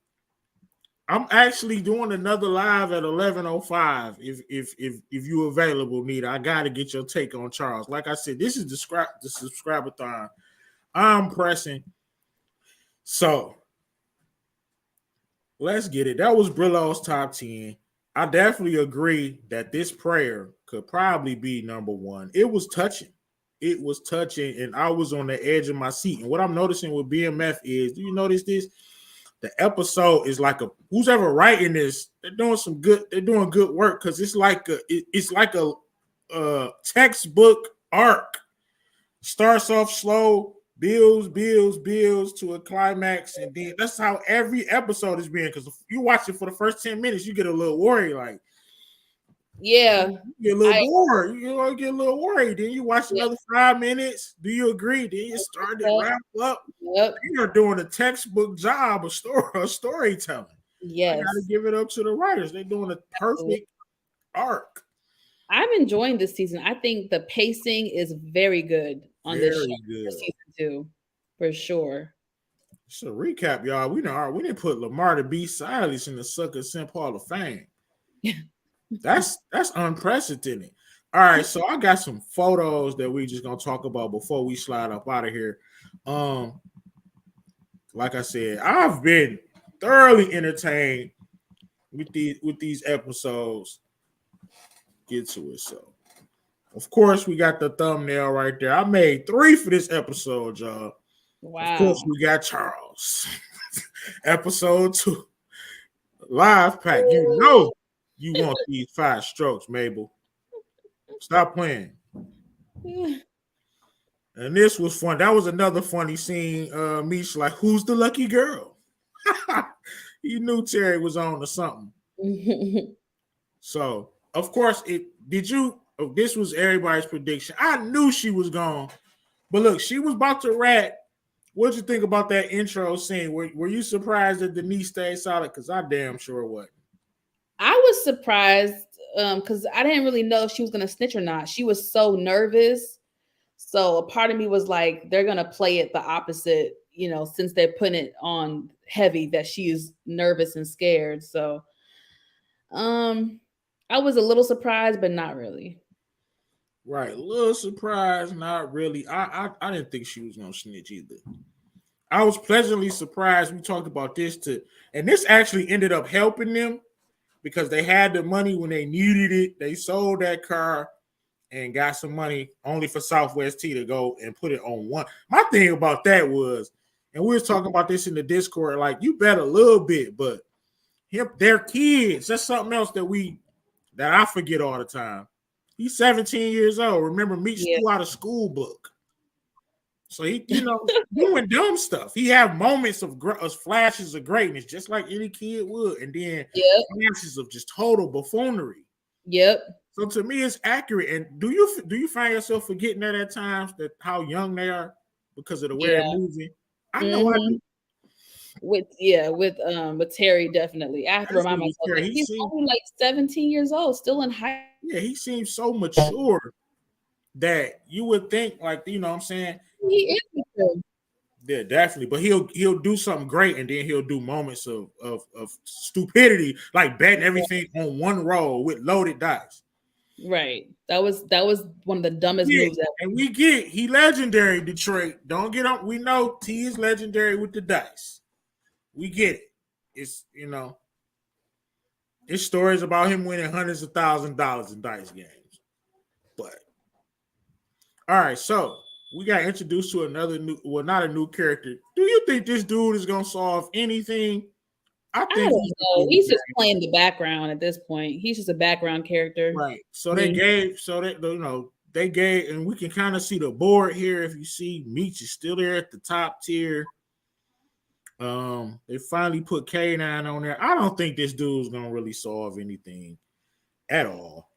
I'm actually doing another live at 11:05. If you available, Nita, I got to get your take on Charles. Like I said, this is the subscriber-thon. I'm pressing. So let's get it. That was Brillo's top 10. I definitely agree that this prayer could probably be number one. It was touching. And I was on the edge of my seat. And what I'm noticing with BMF is, do you notice this? The episode is like who's ever writing this, they're doing good work, because it's like a textbook arc. Starts off slow, builds to a climax, and then that's how every episode is being. Because if you watch it for the first 10 minutes, you get a little worried, like, yeah, you get a little bored. You get a little worried. Then you watch another 5 minutes. Do you agree? Then you start to wrap up. Yep. You're doing a textbook job of storytelling. Yes, I gotta give it up to the writers. They're doing a perfect arc. I'm enjoying this season. I think the pacing is very good on this show for season 2, for sure. So recap, y'all. We didn't put Lamar to be Silas in the Sucker Simp Hall of Fame. That's unprecedented. All right, so I got some photos that we just gonna talk about before we slide up out of here. Like I said, I've been thoroughly entertained with these episodes. Get to it. So Of course, we got the thumbnail right there. I made 3 for this episode, y'all. Wow. Of course, we got Charles. Episode 2. Live pack. You know you want these 5 strokes, Mabel. Stop playing. And this was fun. That was another funny scene. Meech like, who's the lucky girl? You knew Terry was on to something. So, of course, this was everybody's prediction. I knew she was gone. But look, she was about to rat. What'd you think about that intro scene? Were you surprised that Denise stayed solid? Because I damn sure wasn't. I was surprised because I didn't really know if she was going to snitch or not. She was so nervous. So a part of me was like, they're going to play it the opposite, since they're putting it on heavy that she is nervous and scared. So I was a little surprised, but not really. Right. A little surprised, not really. I didn't think she was going to snitch either. I was pleasantly surprised. We talked about this and this actually ended up helping them because they had the money when they needed it. They sold that car and got some money only for Southwest T to go and put it on one. My thing about that was, and we was talking about this in the Discord, like you bet a little bit, but they're kids. That's something else that I forget all the time. He's 17 years old. Remember, Meech threw out a school book. So he, doing dumb stuff. He have moments of flashes of greatness, just like any kid would, and then flashes of just total buffoonery. Yep. So to me, it's accurate. And do you find yourself forgetting that at times that how young they are because of the way they're moving? I know I do. With Terry, definitely. I have to remind myself he's only like 17 years old, still in high. Yeah, he seems so mature that you would think, like, what I'm saying? He is mature. Yeah, definitely. But he'll do something great, and then he'll do moments of stupidity, like betting everything on one roll with loaded dice. Right. That was one of the dumbest moves ever. And he legendary, Detroit. Don't get on. We know T is legendary with the dice. We get it. It's it's stories about him winning hundreds of $1,000s in dice games. But all right, so we got introduced to another not a new character. Do you think this dude is gonna solve anything? I don't know. He's just playing the background at this point. He's just a background character. Right. So they gave, and we can kind of see the board here. If you see, Meech is still there at the top tier. They finally put K9 on there. I don't think this dude's gonna really solve anything at all.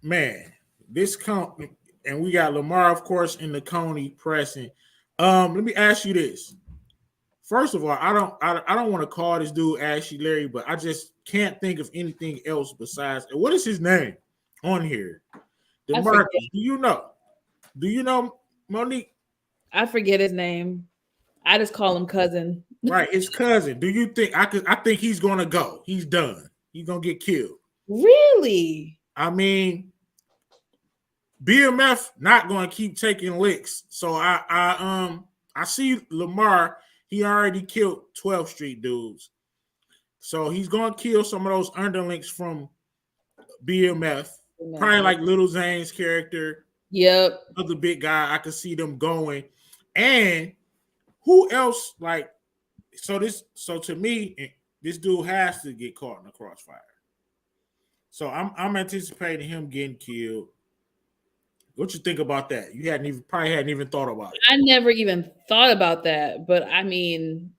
Man, this company, and we got Lamar, of course, in the Coney pressing. Let me ask you this. First of all, I don't want to call this dude Ashy Larry, but I just can't think of anything else besides. What is his name on here? DeMarcus. Do you know? Do you know, Monique? I forget his name. I just call him cousin. Right, his cousin. Do you think I think he's gonna go? He's done. He's gonna get killed. Really? I mean, BMF not gonna keep taking licks. So I see Lamar. He already killed 12th Street dudes. So he's gonna kill some of those underlings from BMF. Probably like Little Zane's character. Yep. Other big guy. I could see them going. And who else? So to me, this dude has to get caught in the crossfire. So I'm anticipating him getting killed. What you think about that? You probably hadn't even thought about it. I never even thought about that, but I mean,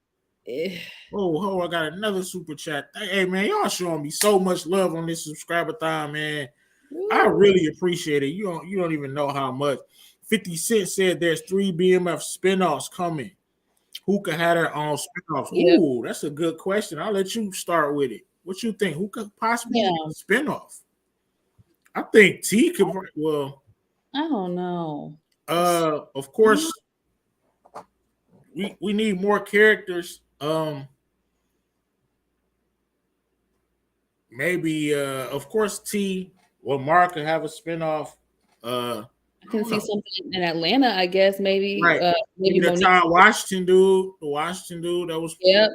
Oh, I got another super chat. Hey man, y'all showing me so much love on this subscriber time, man. Ooh. I really appreciate it. You don't even know how much. 50 Cent said there's 3 BMF spinoffs coming. Who could have their own spinoffs? Yep. Ooh, that's a good question. I'll let you start with it. What you think? Who could possibly be a spinoff? I think T could. Well, I don't know. Of course, we need more characters. Maybe of course T. Lamar could have a spinoff. I can see something in Atlanta, I guess, maybe. Right. Maybe the Todd Washington dude. The Washington dude that was. Yep.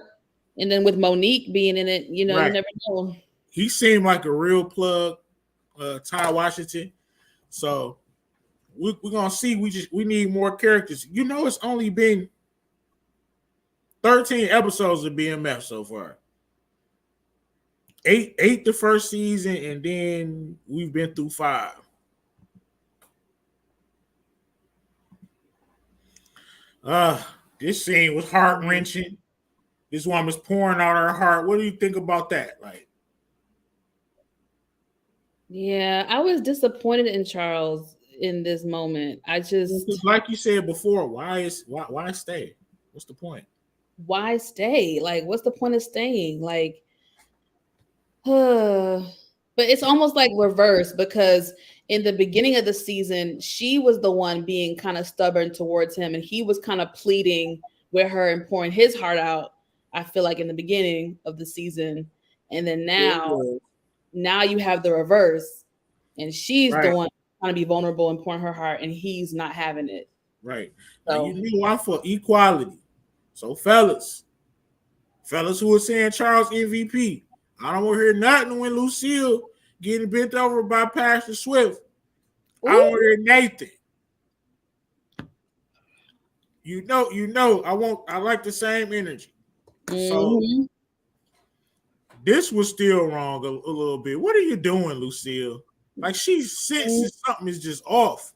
And then with Monique being in it, right. You never know. he seemed like a real plug, Ty Washington. So we're gonna see. We need more characters. You know, it's only been 13 episodes of BMF so far. Eight the first season, and then we've been through 5. This scene was heart wrenching. This woman was pouring out her heart. What do you think about that? Like, Yeah, I was disappointed in Charles in this moment. I just like you said before, why stay? What's the point? Why stay? Like, what's the point of staying? Like, but it's almost like reverse, because in the beginning of the season, she was the one being kind of stubborn towards him, and he was kind of pleading with her and pouring his heart out. I feel like in the beginning of the season, and then now you have the reverse, and she's the one trying to be vulnerable and pouring her heart, and he's not having it. Right. So, now you know I'm for equality. So fellas who are saying Charles MVP, I don't want to hear nothing when Lucille getting bent over by Pastor Swift. Ooh. I don't want to hear Nathan. You know, I like the same energy. Mm-hmm. So this was still wrong a little bit. What are you doing, Lucille? Like, she senses something is just off.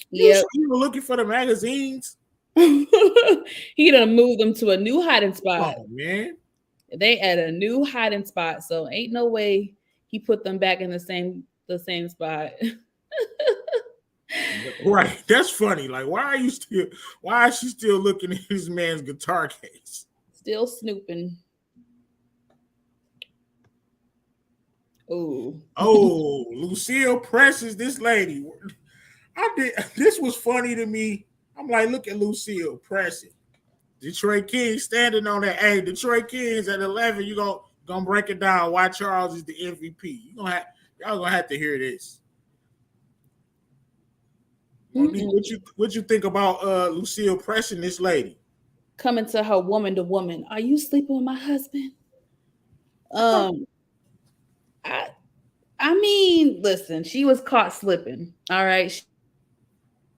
Yeah, you were looking for the magazines. He done moved them to a new hiding spot. Oh man, they at a new hiding spot, so ain't no way he put them back in the same spot. Right, that's funny. Like, why is she still looking at this man's guitar case? Still snooping. Oh, Lucille presses this lady. This was funny to me. I'm like, look at Lucille pressing. Detroit Kings standing on that. Hey, Detroit Kings at 11. You gonna break it down why Charles is the MVP. Y'all gonna have to hear this. Mm-hmm. What you think about Lucille pressing this lady? Coming to her woman to woman. Are you sleeping with my husband? I mean, listen, she was caught slipping. All right.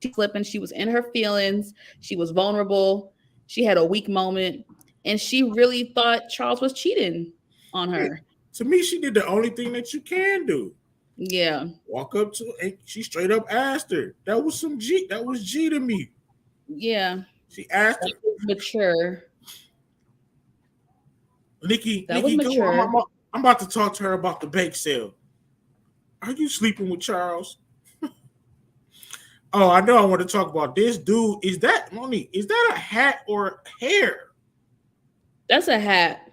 She slipping. She was in her feelings. She was vulnerable. She had a weak moment. And she really thought Charles was cheating on her. To me, she did the only thing that you can do. Yeah. Walk up to her. She straight up asked her. That was some G. That was G to me. Yeah. She asked her. Mature. Nikki, mature. I'm about to talk to her about the bake sale. Are you sleeping with Charles? Oh, I know I want to talk about this dude. Is that Monique? Is that a hat or hair? That's a hat.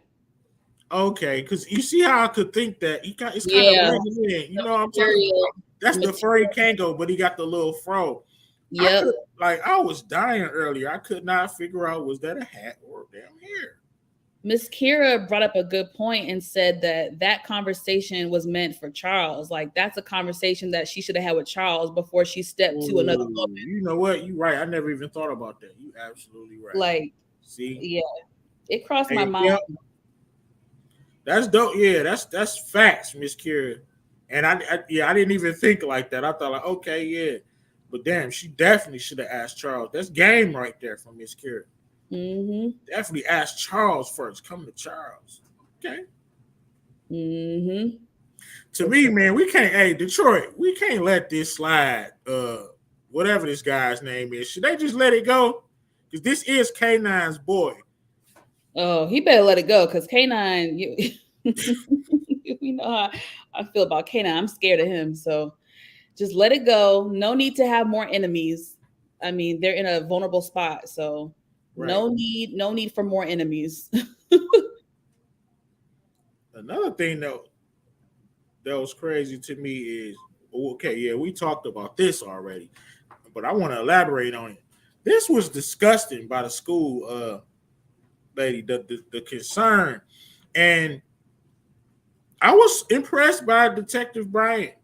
Okay, because you see how I could think that it's kind of in. You know what I'm talking about? That's the furry Kango, but he got the little fro. Yep. I was dying earlier. I could not figure out, was that a hat or a damn hair? Miss Kira brought up a good point and said that conversation was meant for Charles. Like, that's a conversation that she should have had with Charles before she stepped to another woman. You know what? You're right. I never even thought about that. You absolutely right. Like, see, yeah, it crossed my mind. That's dope. Yeah, that's facts, Miss Kira. And I didn't even think like that. I thought like, okay, yeah, but damn, she definitely should have asked Charles. That's game right there from Miss Kira. Mm-hmm. Definitely ask Charles first. Come to Charles. Okay. Mm-hmm. To me, man, we can't. Hey, Detroit, we can't let this slide. Whatever this guy's name is, should they just let it go? Because this is K9's boy. Oh, he better let it go. Because K9, you know how I feel about K9. I'm scared of him. So just let it go. No need to have more enemies. I mean, they're in a vulnerable spot. So. Right. No need for more enemies. Another thing that was crazy to me is, okay, yeah, we talked about this already, but I want to elaborate on it. This was disgusting by the school lady, the concern, and I was impressed by Detective Bryant.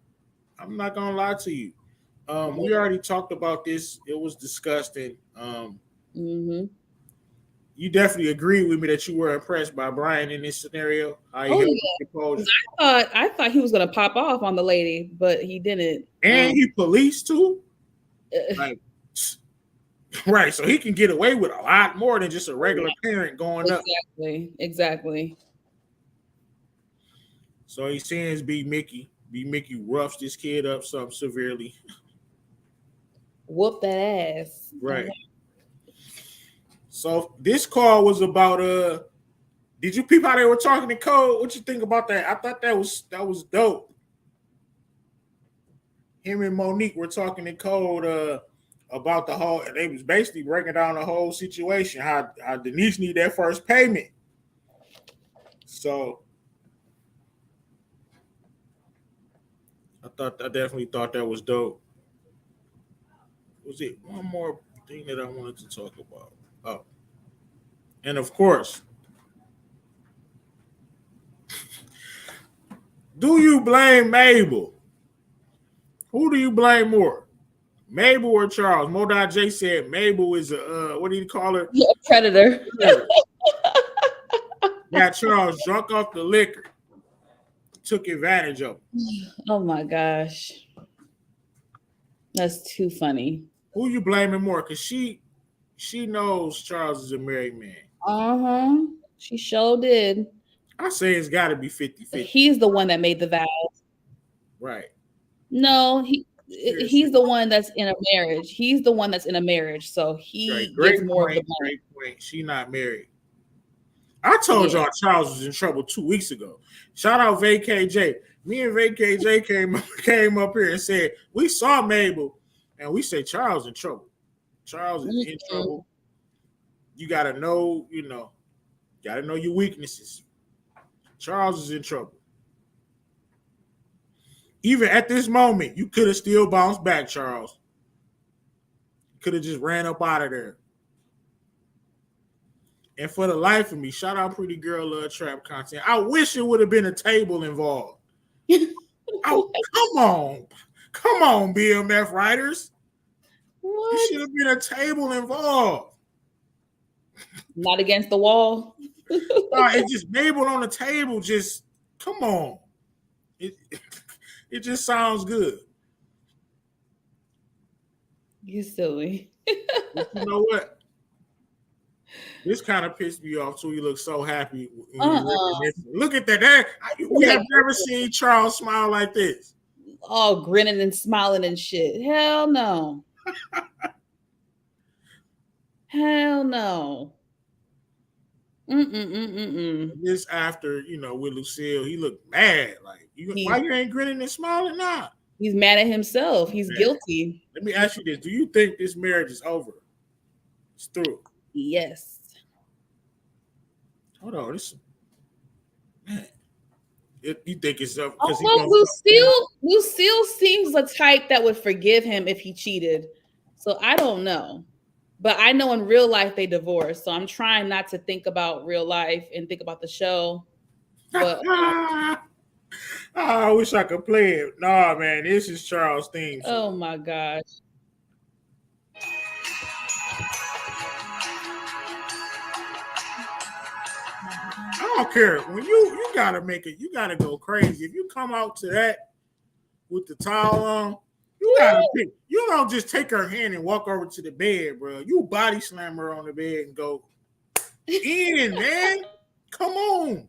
I'm not gonna lie to you. We Mm-hmm. already talked about this. It was disgusting. Mm-hmm. you definitely agree with me that you were impressed by Bryant in this scenario. How he Oh held yeah. composure. I thought he was gonna pop off on the lady, but he didn't. And he police too. Uh, Like, right, so he can get away with a lot more than just a regular parent going up. Exactly. So he sends B Mickey. B Mickey roughs this kid up something severely. Whoop that ass. Right. So this call was about did you peep how they were talking in code? What you think about that? I thought that was dope. Him and Monique were talking in code about the whole, they was basically breaking down the whole situation, how Denise need that first payment. So I definitely thought that was dope. Was it one more thing that I wanted to talk about? Oh, and of course, do you blame Mabel? Who do you blame more? Mabel or Charles? Modai J said Mabel is a what do you call her? Yeah, predator. Got Charles drunk off the liquor. Took advantage of him. Oh my gosh. That's too funny. Who you blaming more? Because she knows Charles is a married man. Uh-huh. She sure did. I say it's got to be 50-50. He's the one that made the vows. Right. No, he's the one that's in a marriage. He's the one that's in a marriage. So he gets more of the money. Great point. She not married. I told y'all Charles was in trouble 2 weeks ago. Shout out Vacay J. Me and Vacay J came up here and said, we saw Mabel, and we say Charles in trouble. Charles is in trouble. You got to know, got to know your weaknesses. Charles is in trouble. Even at this moment, you could have still bounced back, Charles. Could have just ran up out of there. And for the life of me, shout out Pretty Girl Love Trap content. I wish it would have been a table involved. Oh, come on, BMF writers. What? It should have been a table involved. Not against the wall. It's just Mabel on the table. Just come on. It just sounds good. You silly. But you know what? This kind of pissed me off too. You look so happy. Look at that. We have never seen Charles smile like this. Oh, grinning and smiling and shit. Hell no. Hell no. This after, with Lucille, he looked mad. Like, why you ain't grinning and smiling now? He's mad at himself. He's guilty. Let me ask you this. Do you think this marriage is over? It's through. Yes. Hold on. Man. You think it's up? Lucille seems the type that would forgive him if he cheated. So I don't know. But I know in real life they divorced. So I'm trying not to think about real life and think about the show. But I wish I could play it. Nah, man, this is Charles' theme. Oh my gosh. I don't care. When you gotta make it, you gotta go crazy. If you come out to that with the towel on, you gotta pick. You don't just take her hand and walk over to the bed, bro. You body slam her on the bed and go in, man. Come on.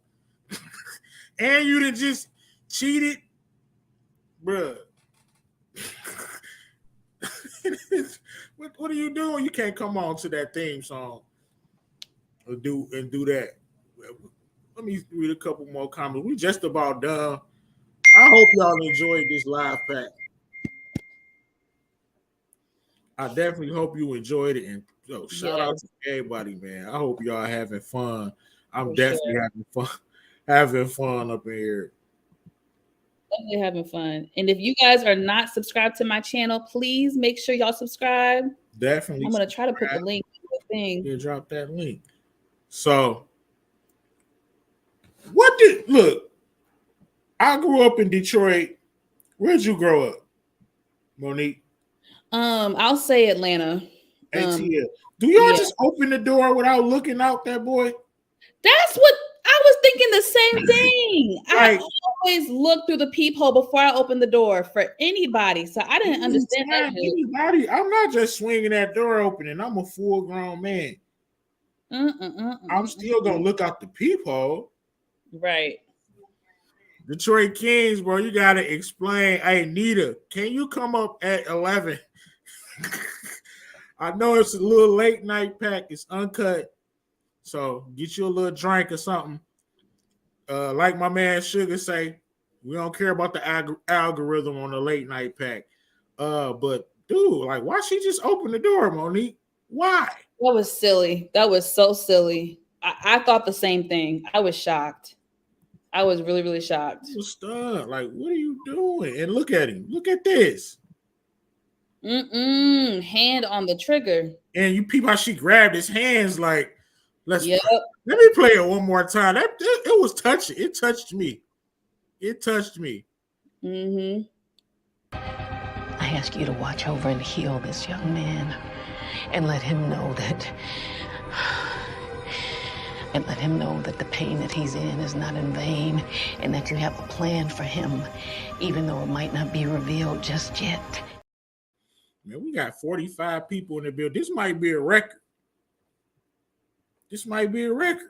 And you done just cheated, bro. What are you doing? You can't come on to that theme song and do that. Let me read a couple more comments. We just about done. I hope y'all enjoyed this live pack. I definitely hope you enjoyed it. And shout out to everybody, man. I hope y'all having fun. I'm definitely having fun up in here. Definitely having fun. And if you guys are not subscribed to my channel, please make sure y'all subscribe. Definitely. I'm gonna try to put the link in the thing. Yeah, drop that link. So I grew up in Detroit. Where'd you grow up, Monique? I'll say Atlanta. ATL. Do y'all yeah. just open the door without looking out that boy? That's what I was thinking. The same thing. Like, I always look through the peephole before I open the door for anybody. So I didn't understand that. Anybody, I'm not just swinging that door open, and I'm a full grown man. I'm still gonna look out the peephole. Right. Detroit Kings, bro, you gotta explain. Hey, Nita, can you come up at 11? I know it's a little late night pack. It's uncut. So get you a little drink or something. Like my man Sugar say, we don't care about the algorithm on the late night pack. But dude, like, why she just open the door, Monique? Why? That was silly. That was so silly. I thought the same thing. I was shocked. I was really, really shocked. I was stunned. Like, what are you doing? And look at him. Look at this. Hand on the trigger. And you peep how she grabbed his hands. Like, let me play it one more time. It was touching. It touched me. It touched me. I ask you to watch over and heal this young man, and let him know that. And let him know that the pain that he's in is not in vain, and that you have a plan for him, even though it might not be revealed just yet. Man, we got 45 people in the building. This might be a record. This might be a record.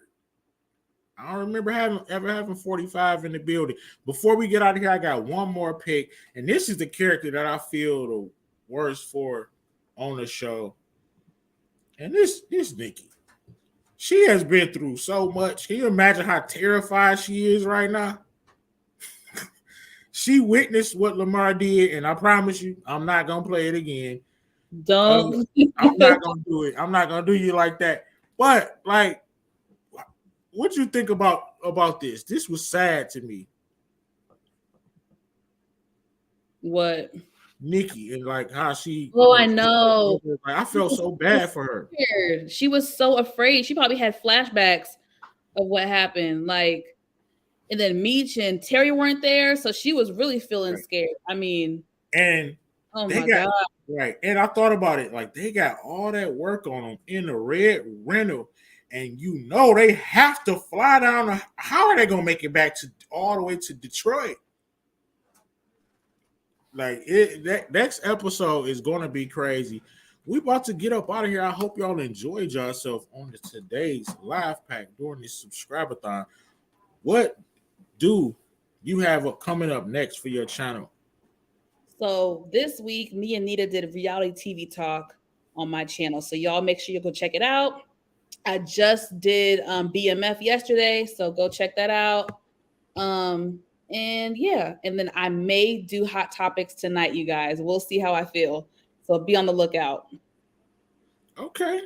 I don't remember ever having 45 in the building. Before we get out of here, I got one more pick, and this is the character that I feel the worst for on the show. And this Nikki. She has been through so much. Can you imagine how terrified she is right now? She witnessed what Lamar did, and I promise you, I'm not gonna play it again. Don't. I'm not gonna do it. I'm not gonna do you like that. But like, what you think about this? This was sad to me. What? Nikki, and like how she. Oh, I know. Like, I felt so bad for her. She was so afraid. She probably had flashbacks of what happened. Like, and then Meech and Terry weren't there, so she was really feeling scared. I mean, and oh my God. Right. And I thought about it, like they got all that work on them in the red rental, and you know they have to fly down. How are they gonna make it back to all the way to Detroit? Like that next episode is gonna be crazy. We about to get up out of here. I hope y'all enjoyed yourself on today's live pack during this subscribe-a-thon. What do you have coming up next for your channel? So this week, me and Nita did a reality TV talk on my channel. So y'all make sure you go check it out. I just did BMF yesterday, so go check that out. And yeah, and then I may do Hot Topics tonight, you guys. We'll see how I feel. So be on the lookout. Okay,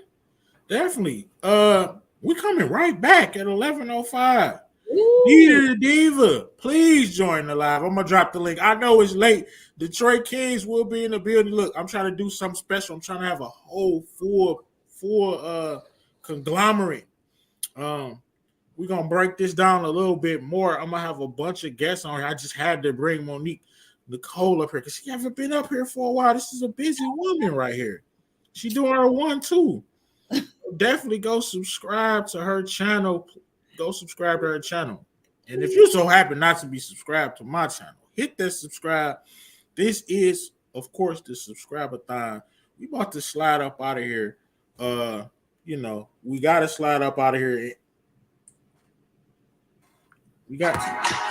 definitely. We're coming right back at 11:05. Nita the Diva, please join the live. I'm gonna drop the link. I know it's late. Detroit Kings will be in the building. Look, I'm trying to do something special. I'm trying to have a whole full conglomerate. We're gonna break this down a little bit more. I'm gonna have a bunch of guests on here. I just had to bring Monique Nicole up here because she haven't been up here for a while. This is a busy woman right here. She doing her 1-2. Definitely go subscribe to her channel. Go subscribe to her channel. And if you so happen not to be subscribed to my channel, hit that subscribe. This is, of course, the subscribe-a-thon. We about to slide up out of here. We got to slide up out of here. We got to.